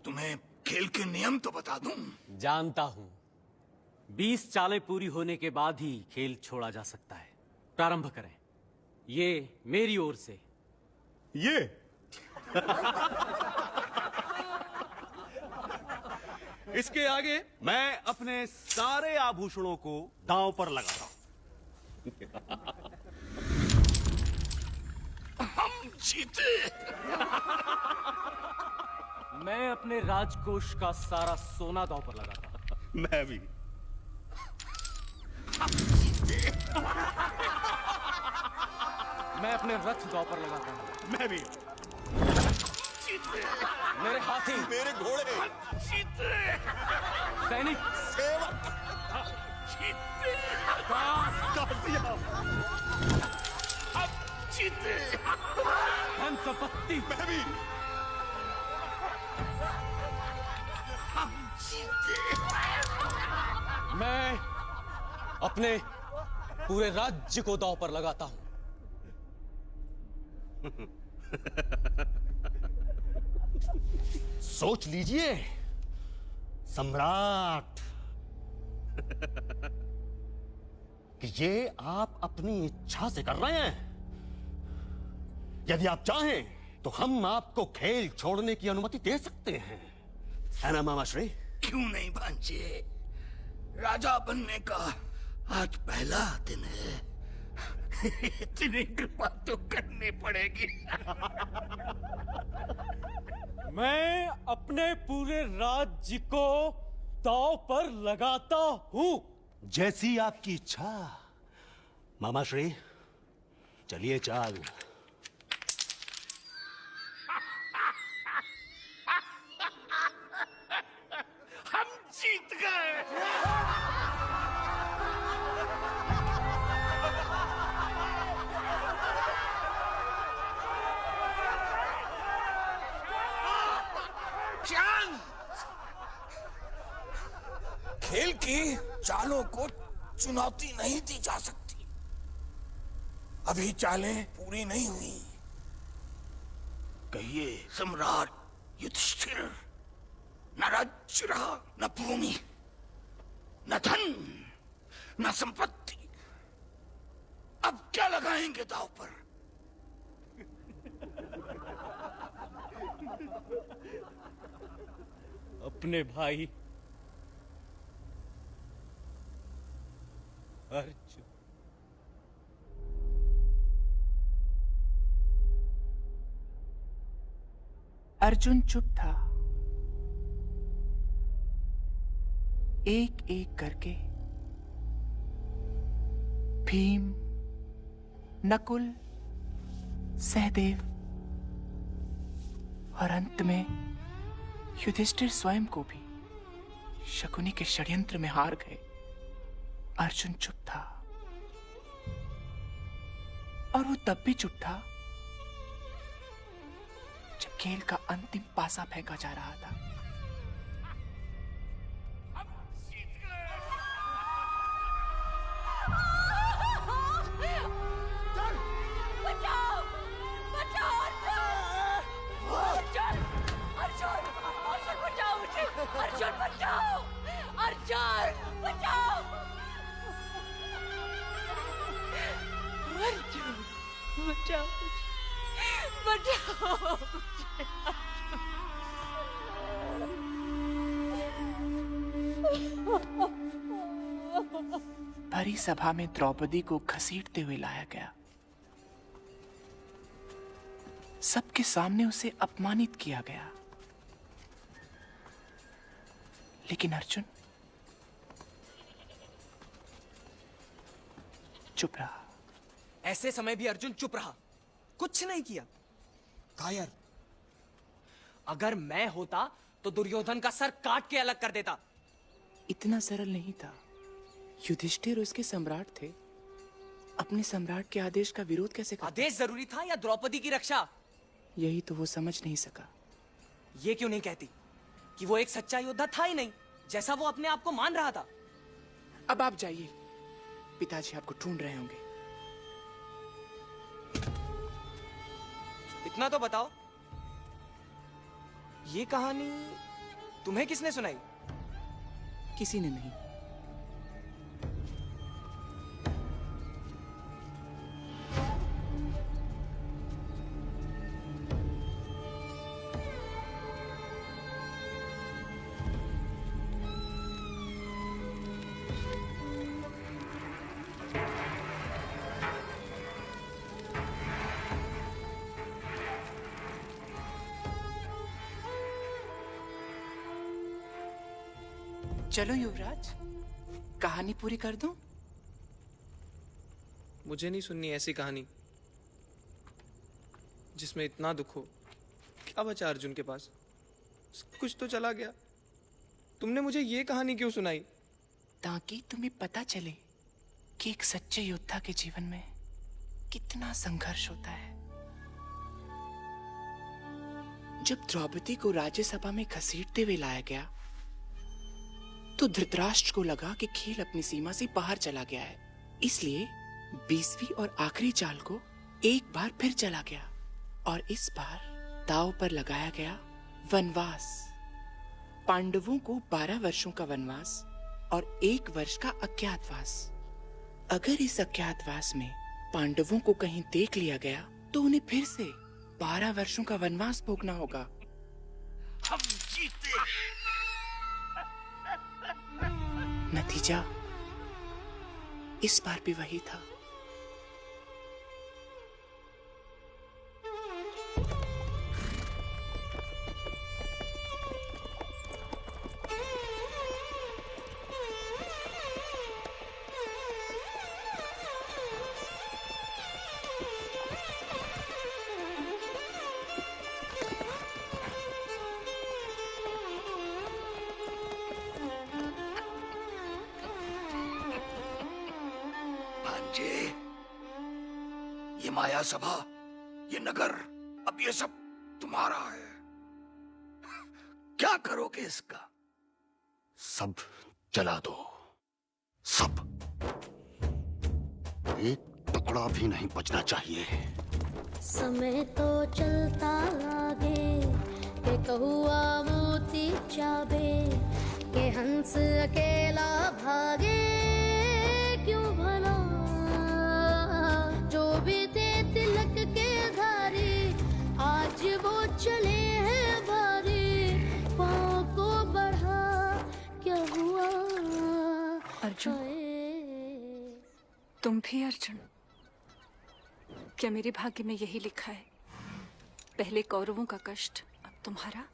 तुम्हें खेल के नियम तो बता दूं। जानता हूं। 20 चालें पूरी होने के बाद ही खेल छोड़ा जा सकता है। प्रारंभ करें। ये मेरी ओर से। ये इसके आगे मैं अपने सारे आभूषणों को दांव पर लगाता हूं। हम जीते। मैं अपने राजकोष का सारा सोना दांव पर लगाता हूं। मैं भी। मैं अपने रथ दांव पर लगाता हूं। मैं भी। मेरे हाथी, मेरे घोड़े, सैनिक, सेवक, धन संपत्ति, मैं भी। मैं अपने पूरे राज्य को दांव पर लगाता हूं। सोच लीजिए सम्राट कि ये आप अपनी इच्छा से कर रहे हैं। यदि आप चाहें तो हम आपको खेल छोड़ने की अनुमति दे सकते हैं, है ना मामा श्री? क्यों नहीं भांजे, राजा बनने का आज पहला दिन है। इतनी कृपा तो करनी पड़ेगी। मैं अपने पूरे राज्य को दांव पर लगाता हूं। जैसी आपकी इच्छा मामा श्री, चलिए चाल। हम जीत गए। खेल की चालों को चुनौती नहीं दी जा सकती। अभी चालें पूरी नहीं हुई। कहिए सम्राट युधिष्ठिर, न राज्य रहा, न भूमि, न धन, न संपत्ति। अब क्या लगाएंगे दांव पर? अपने भाई अर्जुन। अर्जुन चुप था। एक एक करके भीम, नकुल, सहदेव और अंत में युधिष्ठिर स्वयं को भी शकुनी के षड्यंत्र में हार गए। अर्जुन चुप था, और वो तब भी चुप था जब खेल का अंतिम पासा फेंका जा रहा था। अर्जुन बचाओ! अर्जुन बचाओ! अर्जुन बचाओ! बचाओ! भरी सभा में द्रौपदी को घसीटते हुए लाया गया। सबके सामने उसे अपमानित किया गया, लेकिन अर्जुन चुप रहा। ऐसे समय भी अर्जुन चुप रहा, कुछ नहीं किया। कायर, अगर मैं होता तो दुर्योधन का सर काट के अलग कर देता। इतना सरल नहीं था। युधिष्ठिर उसके सम्राट थे। अपने सम्राट के आदेश का विरोध कैसे करता? आदेश जरूरी था या द्रौपदी की रक्षा? यही तो वो समझ नहीं सका। ये क्यों नहीं कहती कि वो एक सच्चा योद्धा था ही नहीं, जैसा वो अपने आप को मान रहा था? अब आप जाइए, पिताजी आपको ढूंढ रहे होंगे। इतना तो बताओ, ये कहानी तुम्हें किसने सुनाई? किसी ने नहीं। चलो युवराज, कहानी पूरी कर दूं? मुझे नहीं सुननी ऐसी कहानी जिसमें इतना दुख हो। क्या बचा अर्जुन के पास? कुछ तो चला गया। तुमने मुझे ये कहानी क्यों सुनाई? ताकि तुम्हें पता चले कि एक सच्चे योद्धा के जीवन में कितना संघर्ष होता है। जब द्रौपदी को राज्यसभा में घसीटते हुए लाया गया तो धृतराष्ट्र को लगा कि खेल अपनी सीमा से बाहर चला गया है, इसलिए 20वीं और आखिरी चाल को एक बार फिर चला गया और इस बार दांव पर लगाया गया वनवास। पांडवों को 12 वर्षों का वनवास और 1 वर्ष का अज्ञातवास। अगर इस अज्ञातवास में पांडवों को कहीं देख लिया गया तो उन्हें फिर से 12 वर्षों का वनवास भोगना होगा। हम जीते। नतीजा इस बार भी वही था। ये माया सभा, ये नगर, अब ये सब तुम्हारा है। क्या करोगे इसका? सब जला दो, सब। एक टुकड़ा भी नहीं बचना चाहिए। समय तो चलता लागे के कहुआ मोती चाबे के हंस अकेला भागे क्यों भला। जो भी थे तिलक के धारी आज वो चले हैं भारी। पाँव को बढ़ा क्या हुआ अर्जुन? तुम भी अर्जुन? क्या मेरे भाग्य में यही लिखा है? पहले कौरवों का कष्ट, अब तुम्हारा।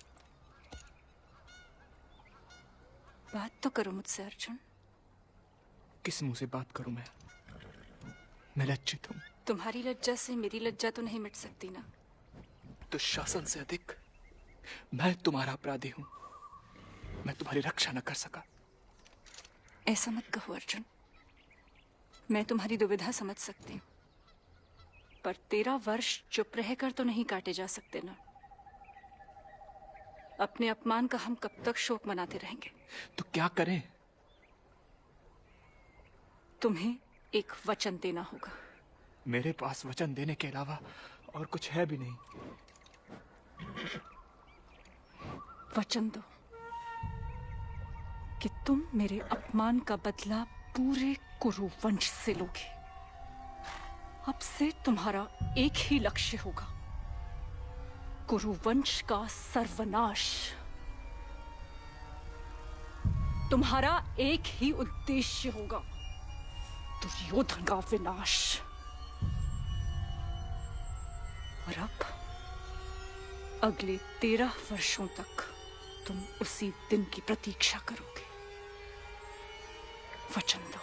बात तो करो मुझसे अर्जुन। किस मुंह से बात करूं मैं लज्जित हूं। तुम्हारी लज्जा से मेरी लज्जा तो नहीं मिट सकती ना। दुशासन से अधिक मैं तुम्हारा अपराधी हूं। मैं तुम्हारी रक्षा न कर सका। ऐसा मत कहो अर्जुन। मैं तुम्हारी दुविधा समझ सकती हूँ, पर 13 वर्ष चुप रहकर तो नहीं काटे जा सकते ना। अपने अपमान का हम कब तक शोक मनाते रहेंगे? तो क्या करें? तुम्हें एक वचन देना होगा। मेरे पास वचन देने के अलावा और कुछ है भी नहीं। वचन दो कि तुम मेरे अपमान का बदला पूरे कुरु वंश से लोगे। अब से तुम्हारा एक ही लक्ष्य होगा, कुरु वंश का सर्वनाश। तुम्हारा एक ही उद्देश्य होगा, दुर्योधन का विनाश। और अब अगले 13 वर्षों तक तुम उसी दिन की प्रतीक्षा करोगे। वचन दो।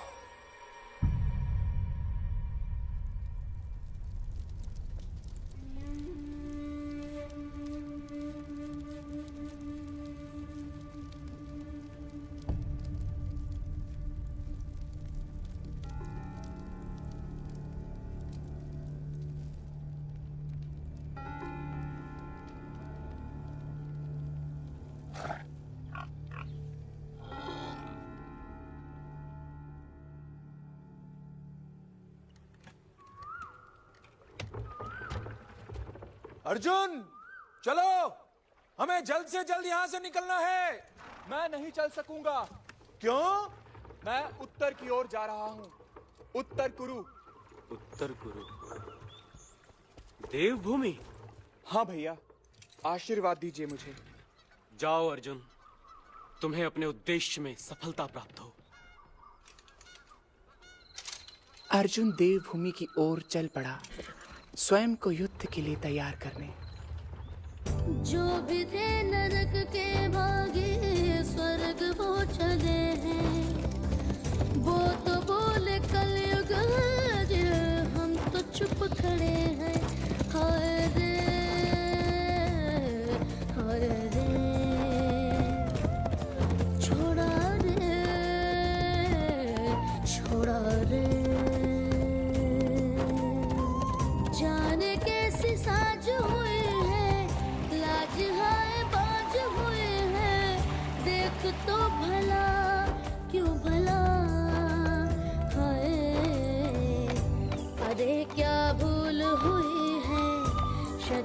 अर्जुन, चलो, हमें जल्द से जल्द यहां से निकलना है। मैं नहीं चल सकूंगा। क्यों? मैं उत्तर की ओर जा रहा हूं, उत्तर कुरु। उत्तर कुरु, देवभूमि। हाँ भैया, आशीर्वाद दीजिए मुझे। जाओ अर्जुन, तुम्हें अपने उद्देश्य में सफलता प्राप्त हो। अर्जुन देवभूमि की ओर चल पड़ा, स्वयं को युद्ध के लिए तैयार करने। जो भी थे नरक के भागे स्वर्ग वो चले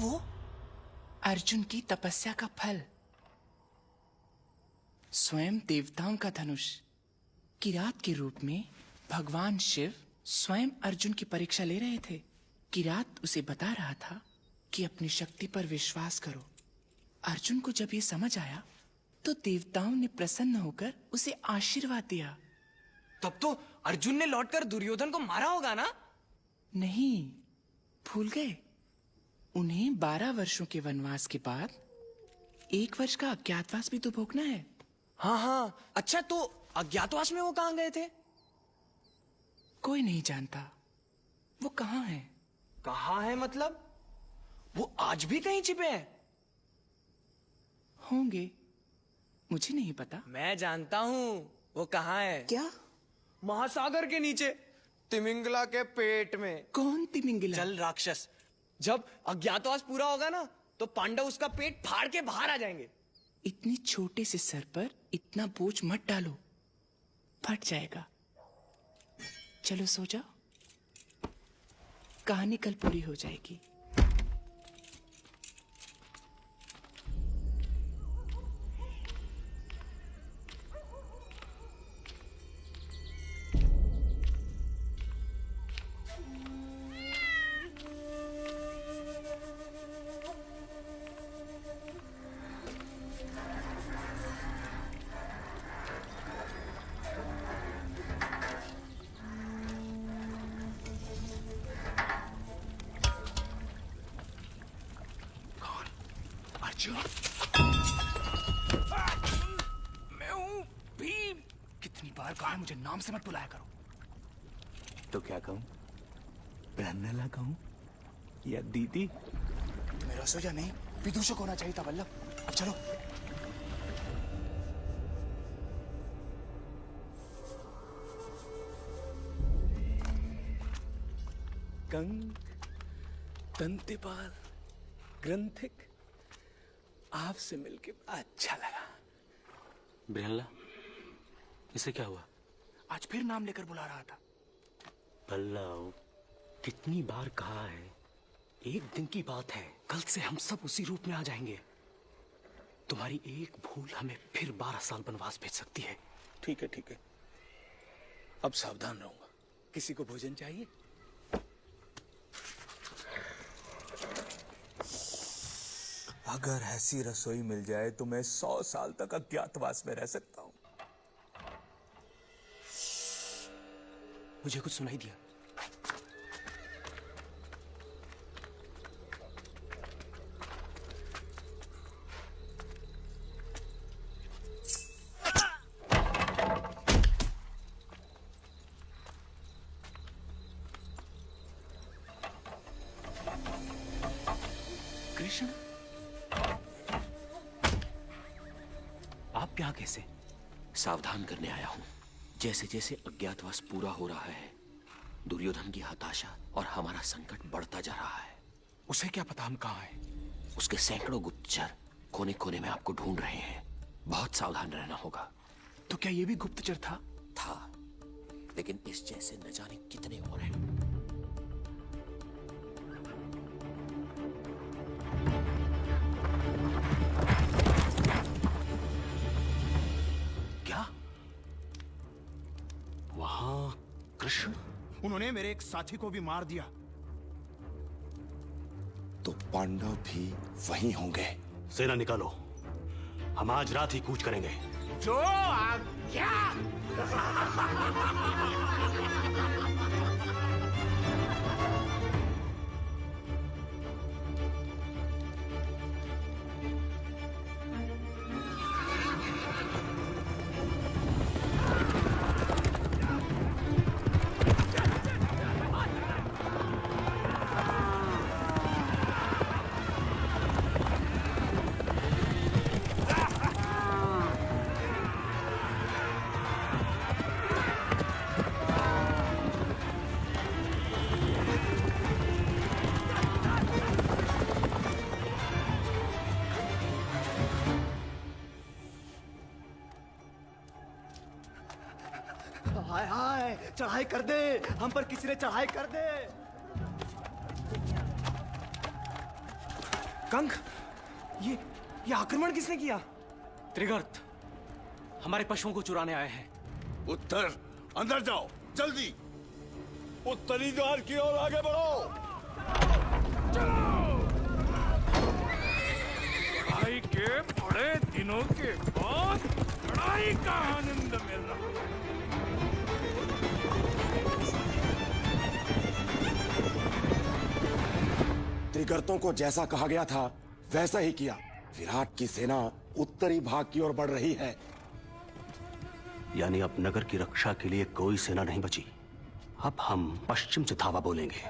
वो? अर्जुन की तपस्या का फल, स्वयं देवताओं का धनुष। किरात के रूप में भगवान शिव स्वयं अर्जुन की परीक्षा ले रहे थे। किरात उसे बता रहा था कि अपनी शक्ति पर विश्वास करो। अर्जुन को जब ये समझ आया तो देवताओं ने प्रसन्न होकर उसे आशीर्वाद दिया। तब तो अर्जुन ने लौटकर दुर्योधन को मारा होगा ना? नहीं, भूल गए। उन्हें 12 वर्षों के वनवास के बाद 1 वर्ष का अज्ञातवास भी तो भोगना है। हाँ, अच्छा तो अज्ञातवास में वो कहाँ गए थे? कोई नहीं जानता वो कहाँ है। कहाँ है मतलब? वो आज भी कहीं छिपे हैं? होंगे, मुझे नहीं पता। मैं जानता हूँ वो कहाँ है। क्या? महासागर के नीचे, तिमिंगला के पेट में। कौन तिमिंगला? जल राक्षस। जब अज्ञातवास पूरा होगा ना तो पांडव उसका पेट फाड़ के बाहर आ जाएंगे। इतने छोटे से सर पर इतना बोझ मत डालो, फट जाएगा। चलो सो जाओ, कहानी कल पूरी हो जाएगी। मैं हूँ भीम। कितनी बार कहा है मुझे नाम से मत बुलाया करो। तो क्या कहूं? पहनने कहूं या दीदी? मेरा सोचा नहीं, विदूषक होना चाहिए था वल्लभ। अब चलो। कंक, दंतेपाल, ग्रंथिक, आपसे मिलके अच्छा लगा। ब्रिहल्ला, इसे क्या हुआ? आज फिर नाम लेकर बुला रहा था। पल्लव, कितनी बार कहा है, एक दिन की बात है, कल से हम सब उसी रूप में आ जाएंगे। तुम्हारी एक भूल हमें फिर 12 साल वनवास भेज सकती है। ठीक है, अब सावधान रहूंगा। किसी को भोजन चाहिए? अगर ऐसी रसोई मिल जाए तो मैं 100 साल तक अज्ञातवास में रह सकता हूं। मुझे कुछ सुनाई दिया। कृष्ण, आप यहाँ कैसे? सावधान करने आया हूं। जैसे जैसे अज्ञातवास पूरा हो रहा है, दुर्योधन की हताशा और हमारा संकट बढ़ता जा रहा है। उसे क्या पता हम कहाँ हैं? उसके सैकड़ों गुप्तचर कोने कोने में आपको ढूंढ रहे हैं। बहुत सावधान रहना होगा। तो क्या ये भी गुप्तचर था? था, लेकिन इस जैसे न जाने कितने और हैं। क्या? वहां कृष्ण? उन्होंने मेरे एक साथी को भी मार दिया। तो पांडव भी वहीं होंगे। सेना निकालो, हम आज रात ही कूच करेंगे। जो आज्ञा। हाय हाय, चढ़ाई कर दे, हम पर किसी ने चढ़ाई कर दे। कंक, ये आक्रमण किसने किया? त्रिगर्त हमारे पशुओं को चुराने आए हैं। उत्तर, अंदर जाओ जल्दी। उत्तरी द्वार की ओर आगे बढ़ो। भाई के बड़े दिनों के बाद लड़ाई का आनंद मिल रहा है। त्रिगर्तों को जैसा कहा गया था वैसा ही किया। विराट की सेना उत्तरी भाग की ओर बढ़ रही है। यानी अब नगर की रक्षा के लिए कोई सेना नहीं बची। अब हम पश्चिम से धावा बोलेंगे।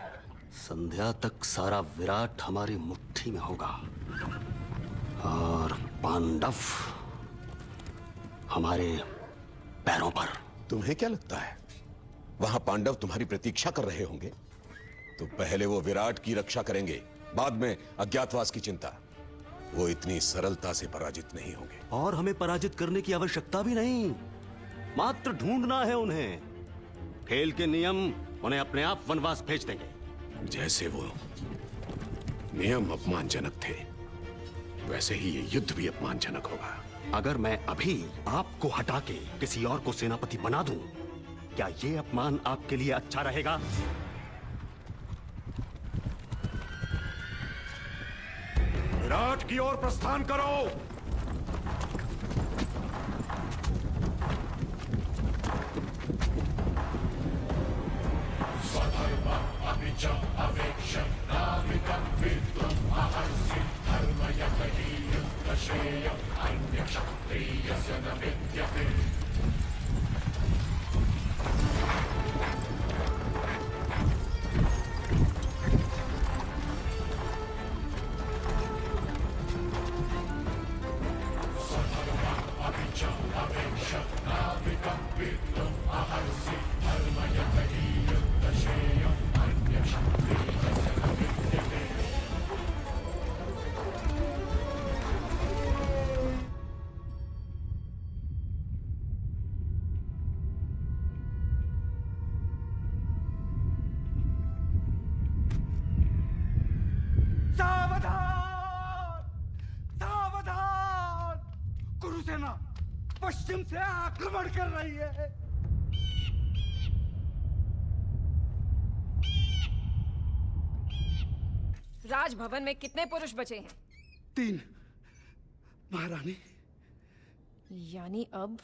संध्या तक सारा विराट हमारी मुट्ठी में होगा और पांडव हमारे पैरों पर। तुम्हें क्या लगता है वहां पांडव तुम्हारी प्रतीक्षा कर रहे होंगे? तो पहले वो विराट की रक्षा करेंगे, बाद में अज्ञातवास की चिंता। वो इतनी सरलता से पराजित नहीं होंगे। और हमें पराजित करने की आवश्यकता भी नहीं, मात्र ढूंढना है उन्हें। खेल के नियम उन्हें अपने आप वनवास भेज देंगे। जैसे वो नियम अपमानजनक थे, वैसे ही ये युद्ध भी अपमानजनक होगा। अगर मैं अभी आपको हटा के किसी और को सेनापति बना दूं, क्या ये अपमान आपके लिए अच्छा रहेगा? विराट की ओर प्रस्थान करो। पश्चिम से आक्रमण कर रही है। राजभवन में कितने पुरुष बचे हैं? 3 महारानी। यानी अब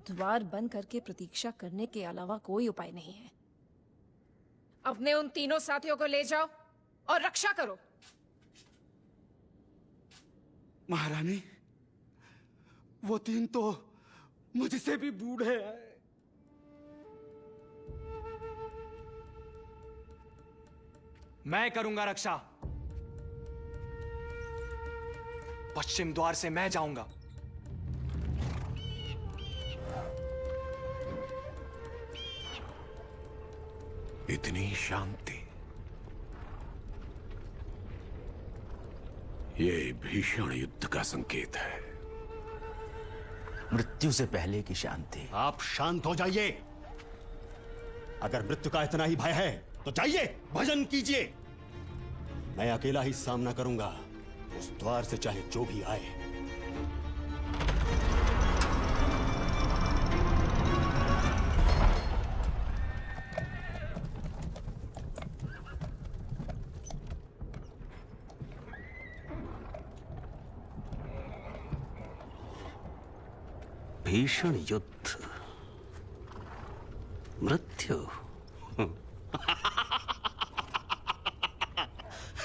द्वार बंद करके प्रतीक्षा करने के अलावा कोई उपाय नहीं है। अपने उन तीनों साथियों को ले जाओ और रक्षा करो। महारानी, वो 3 तो मुझसे भी बूढ़े हैं। मैं करूंगा रक्षा। पश्चिम द्वार से मैं जाऊंगा। इतनी शांति, ये भीषण युद्ध का संकेत है। मृत्यु से पहले की शांति। आप शांत हो जाइए। अगर मृत्यु का इतना ही भय है तो जाइए, भजन कीजिए। मैं अकेला ही सामना करूंगा, उस द्वार से चाहे जो भी आए। भीषण युद्ध, मृत्यु।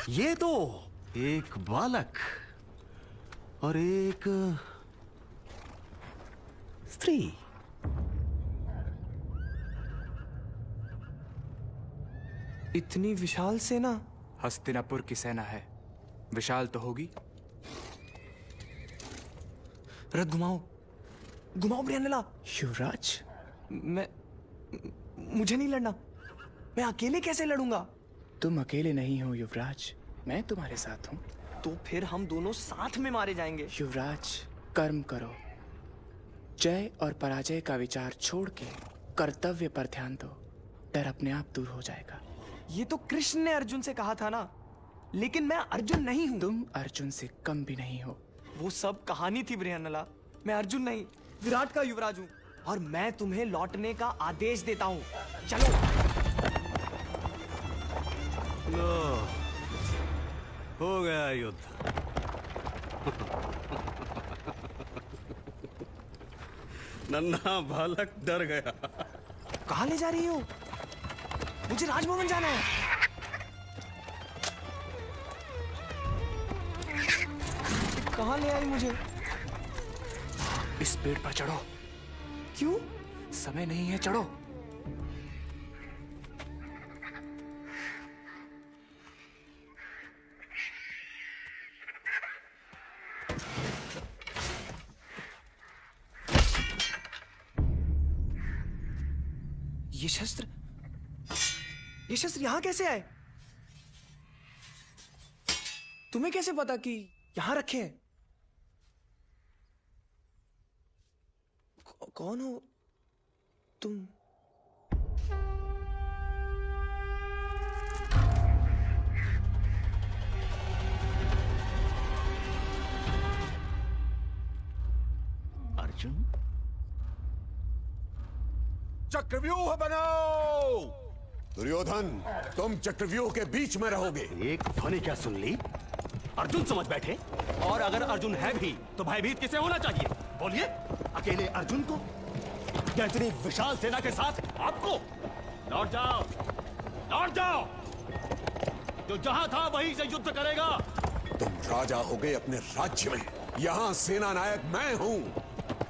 ये तो एक बालक और एक स्त्री। इतनी विशाल सेना? हस्तिनापुर की सेना है, विशाल तो होगी। रथ घुमाओ, घुमाओ ब्रियानेला। युवराज, मुझे नहीं लड़ना। मैं अकेले कैसे लड़ूंगा? तुम अकेले नहीं हो युवराज, मैं तुम्हारे साथ हूं। तो फिर हम दोनों साथ में मारे जाएंगे। युवराज, कर्म करो। जय और पराजय का विचार छोड़ के कर्तव्य पर ध्यान दो। डर अपने आप दूर हो जाएगा। ये तो कृष्ण ने अर्जुन से कहा था ना, लेकिन मैं अर्जुन नहीं हूँ। तुम अर्जुन से कम भी नहीं हो। वो सब कहानी थी बृहन्नला। मैं अर्जुन नहीं, विराट का युवराज हूँ और मैं तुम्हें लौटने का आदेश देता हूँ। चलो। लो, हो गया युद्ध। नन्हा बालक डर गया। कहाँ ले जा रही हो? मुझे राजभवन जाना है। कहाँ ले आई मुझे? इस पेड़ पर चढ़ो। क्यों? समय नहीं है, चढ़ो। ये शस्त्र यहाँ कैसे आए? तुम्हें कैसे पता कि यहाँ रखे हैं? कौन हो तुम? अर्जुन? चक्रव्यूह बनाओ। दुर्योधन, तुम चक्रव्यूह के बीच में रहोगे। एक ध्वनि क्या सुन ली? अर्जुन समझ बैठे। और अगर अर्जुन है भी तो भयभीत किसे होना चाहिए? बोलिए। अकेले अर्जुन को या इतनी विशाल सेना के साथ आपको? लौट जाओ, लौट जाओ। जो जहां था वहीं से युद्ध करेगा। तुम राजा हो गए अपने राज्य में, यहाँ सेना नायक मैं हूँ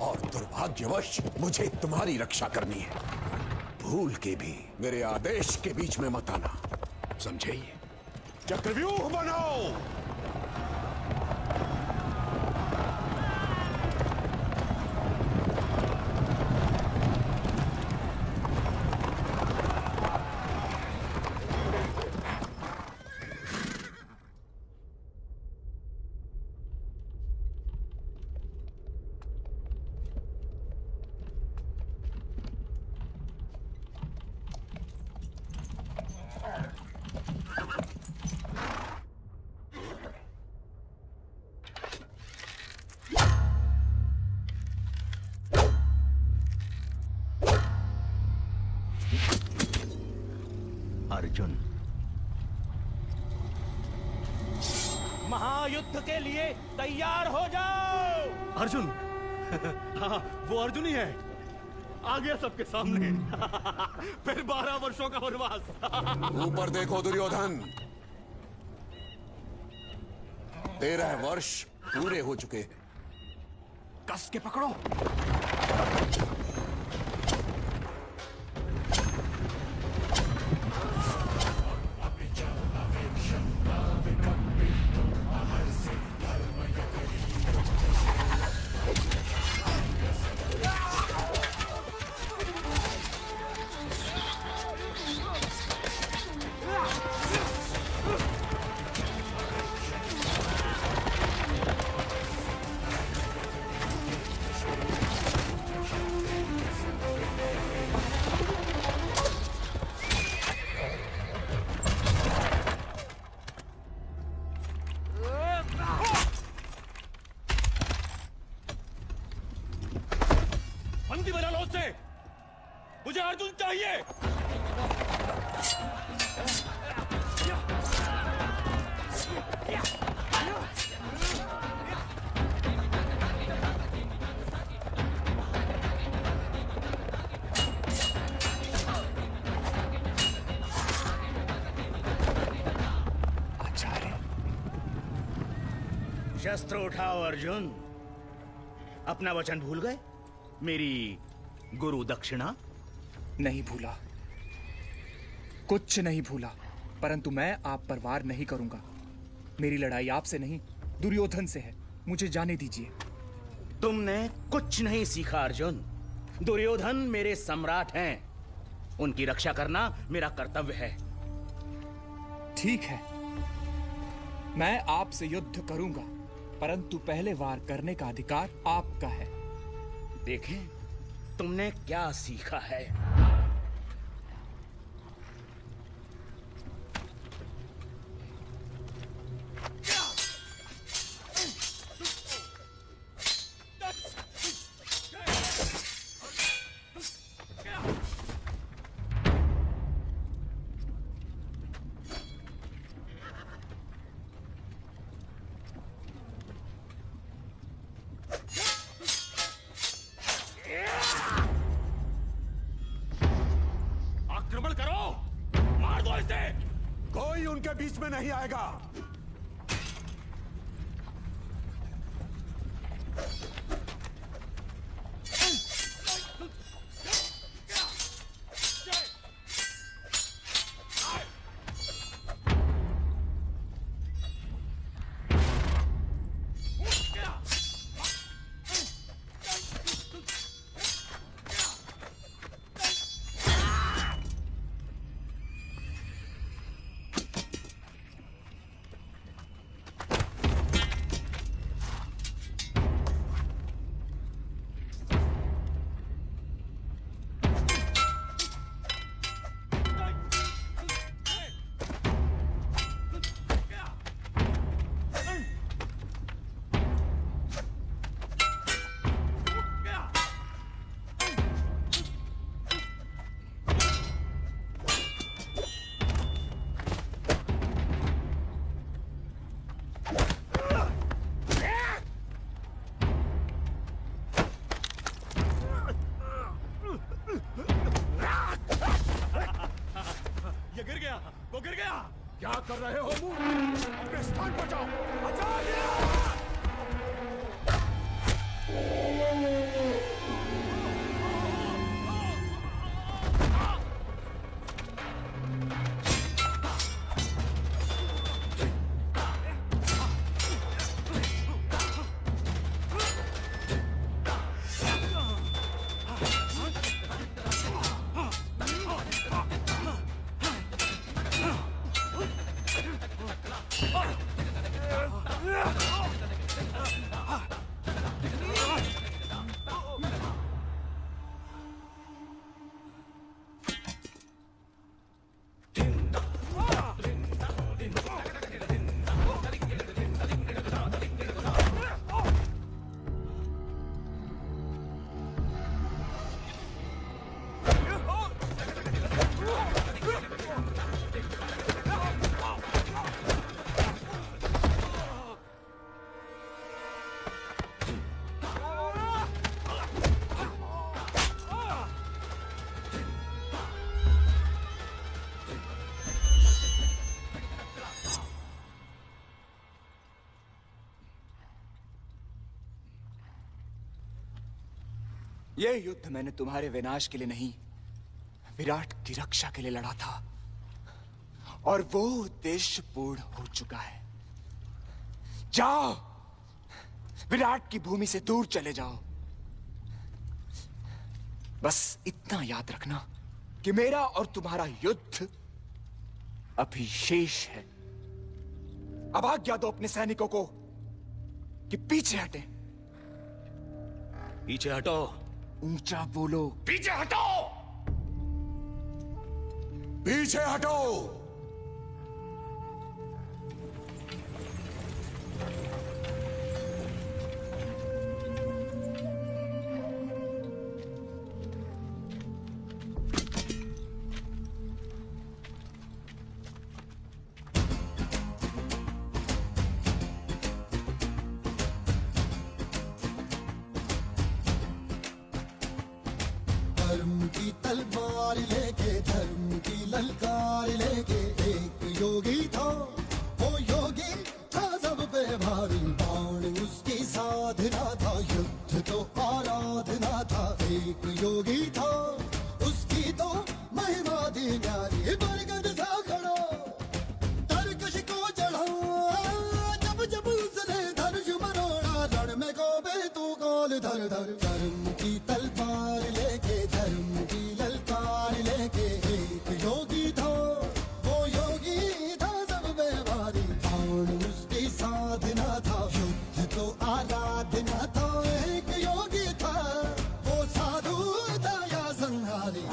और दुर्भाग्यवश मुझे तुम्हारी रक्षा करनी है। भूल के भी मेरे आदेश के बीच में मत आना, समझे? चक्रव्यूह बनाओ। अर्जुन, महायुद्ध के लिए तैयार हो जाओ। अर्जुन। हाँ, वो अर्जुन ही है। आ गया सबके सामने। फिर 12 वर्षों का वनवास। ऊपर देखो दुर्योधन, 13 वर्ष पूरे हो चुके हैं। कस के पकड़ो। बंदी बना लो उससे। मुझे अर्जुन चाहिए। शस्त्र उठाओ अर्जुन। अपना वचन भूल गए? मेरी गुरु दक्षिणा? नहीं भूला, कुछ नहीं भूला, परंतु मैं आप पर वार नहीं करूंगा। मेरी लड़ाई आपसे नहीं, दुर्योधन से है। मुझे जाने दीजिए। तुमने कुछ नहीं सीखा अर्जुन। दुर्योधन मेरे सम्राट हैं। उनकी रक्षा करना मेरा कर्तव्य है। ठीक है, मैं आपसे युद्ध करूंगा, परंतु पहले वार करने का अधिकार आपका है। देखें तुमने क्या सीखा है। कोई उनके बीच में नहीं आएगा। क्या कर रहे हो मुंह? अपने स्थान पर जाओ। यह युद्ध मैंने तुम्हारे विनाश के लिए नहीं, विराट की रक्षा के लिए लड़ा था, और वो उद्देश्य पूर्ण हो चुका है। जाओ, विराट की भूमि से दूर चले जाओ। बस इतना याद रखना कि मेरा और तुम्हारा युद्ध अभी शेष है। अब आज्ञा दो अपने सैनिकों को कि पीछे हटें। पीछे हटो। ऊंचा बोलो। पीछे हटो। पीछे हटो। धर्म की तलवार लेके, धर्म की ललकार लेके, एक योगी था, वो योगी था सब पे भारी। बाण उसकी साधना था, युद्ध तो आराधना था। एक योगी था, उसकी तो महिमा थी न्यारी। बरगद सा खड़ा, तरकश को चढ़ा, जब जब उसने धनुष मरोड़ा। रण में गोबे तू कौन धर धर। धर्म की तलवार लेके, धर्म की ललकार लेके, एक योगी था, वो योगी था सब में भारी। बाण उसकी साधना था, युद्ध तो आराधना था। एक योगी था, वो साधु था या संहारी।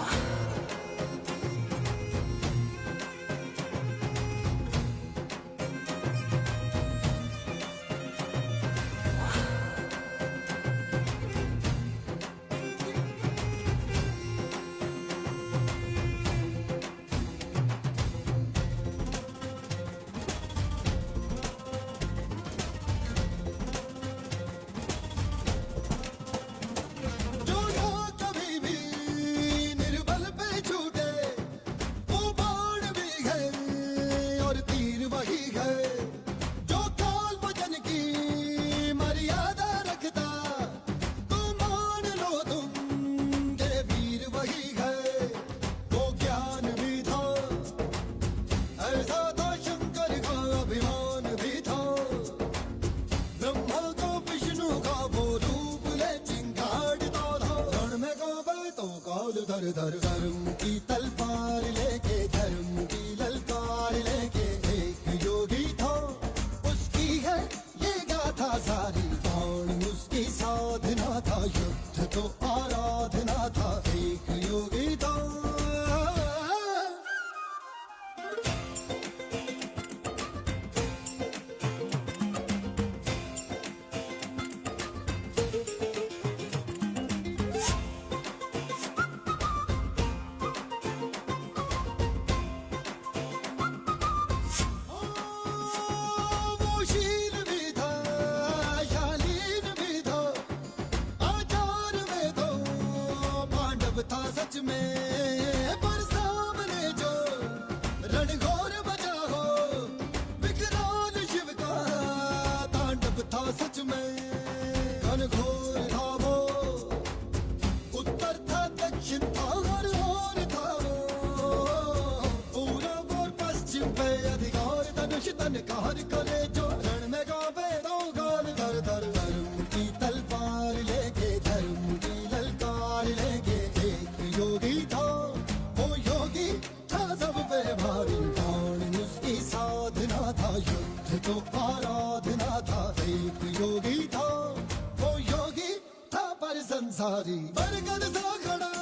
दर दर धर्म की तलवार लेके धर्म की ललकार लेके एक योगी था उसकी है ये गाथा सारी बाण उसकी साधना था युद्ध तो आराधना था एक योगी था सच में पर सामने जो रणघोर बजा हो विकराल शिव का तांडव था सच में घनघोर था वो उत्तर था दक्षिण था हर ओर था वो पूरब और पश्चिम पे अधिकार धनुष तनकार करे जो रण में गावे दो गाल दर दर धर्म की तलवार लेके धर्म की ललकार लेके योगी था वो योगी था सब पे भारी बाण उसकी साधना था युद्ध तो आराधना था एक योगी था वो योगी था पर संसारी बरगद सा खड़ा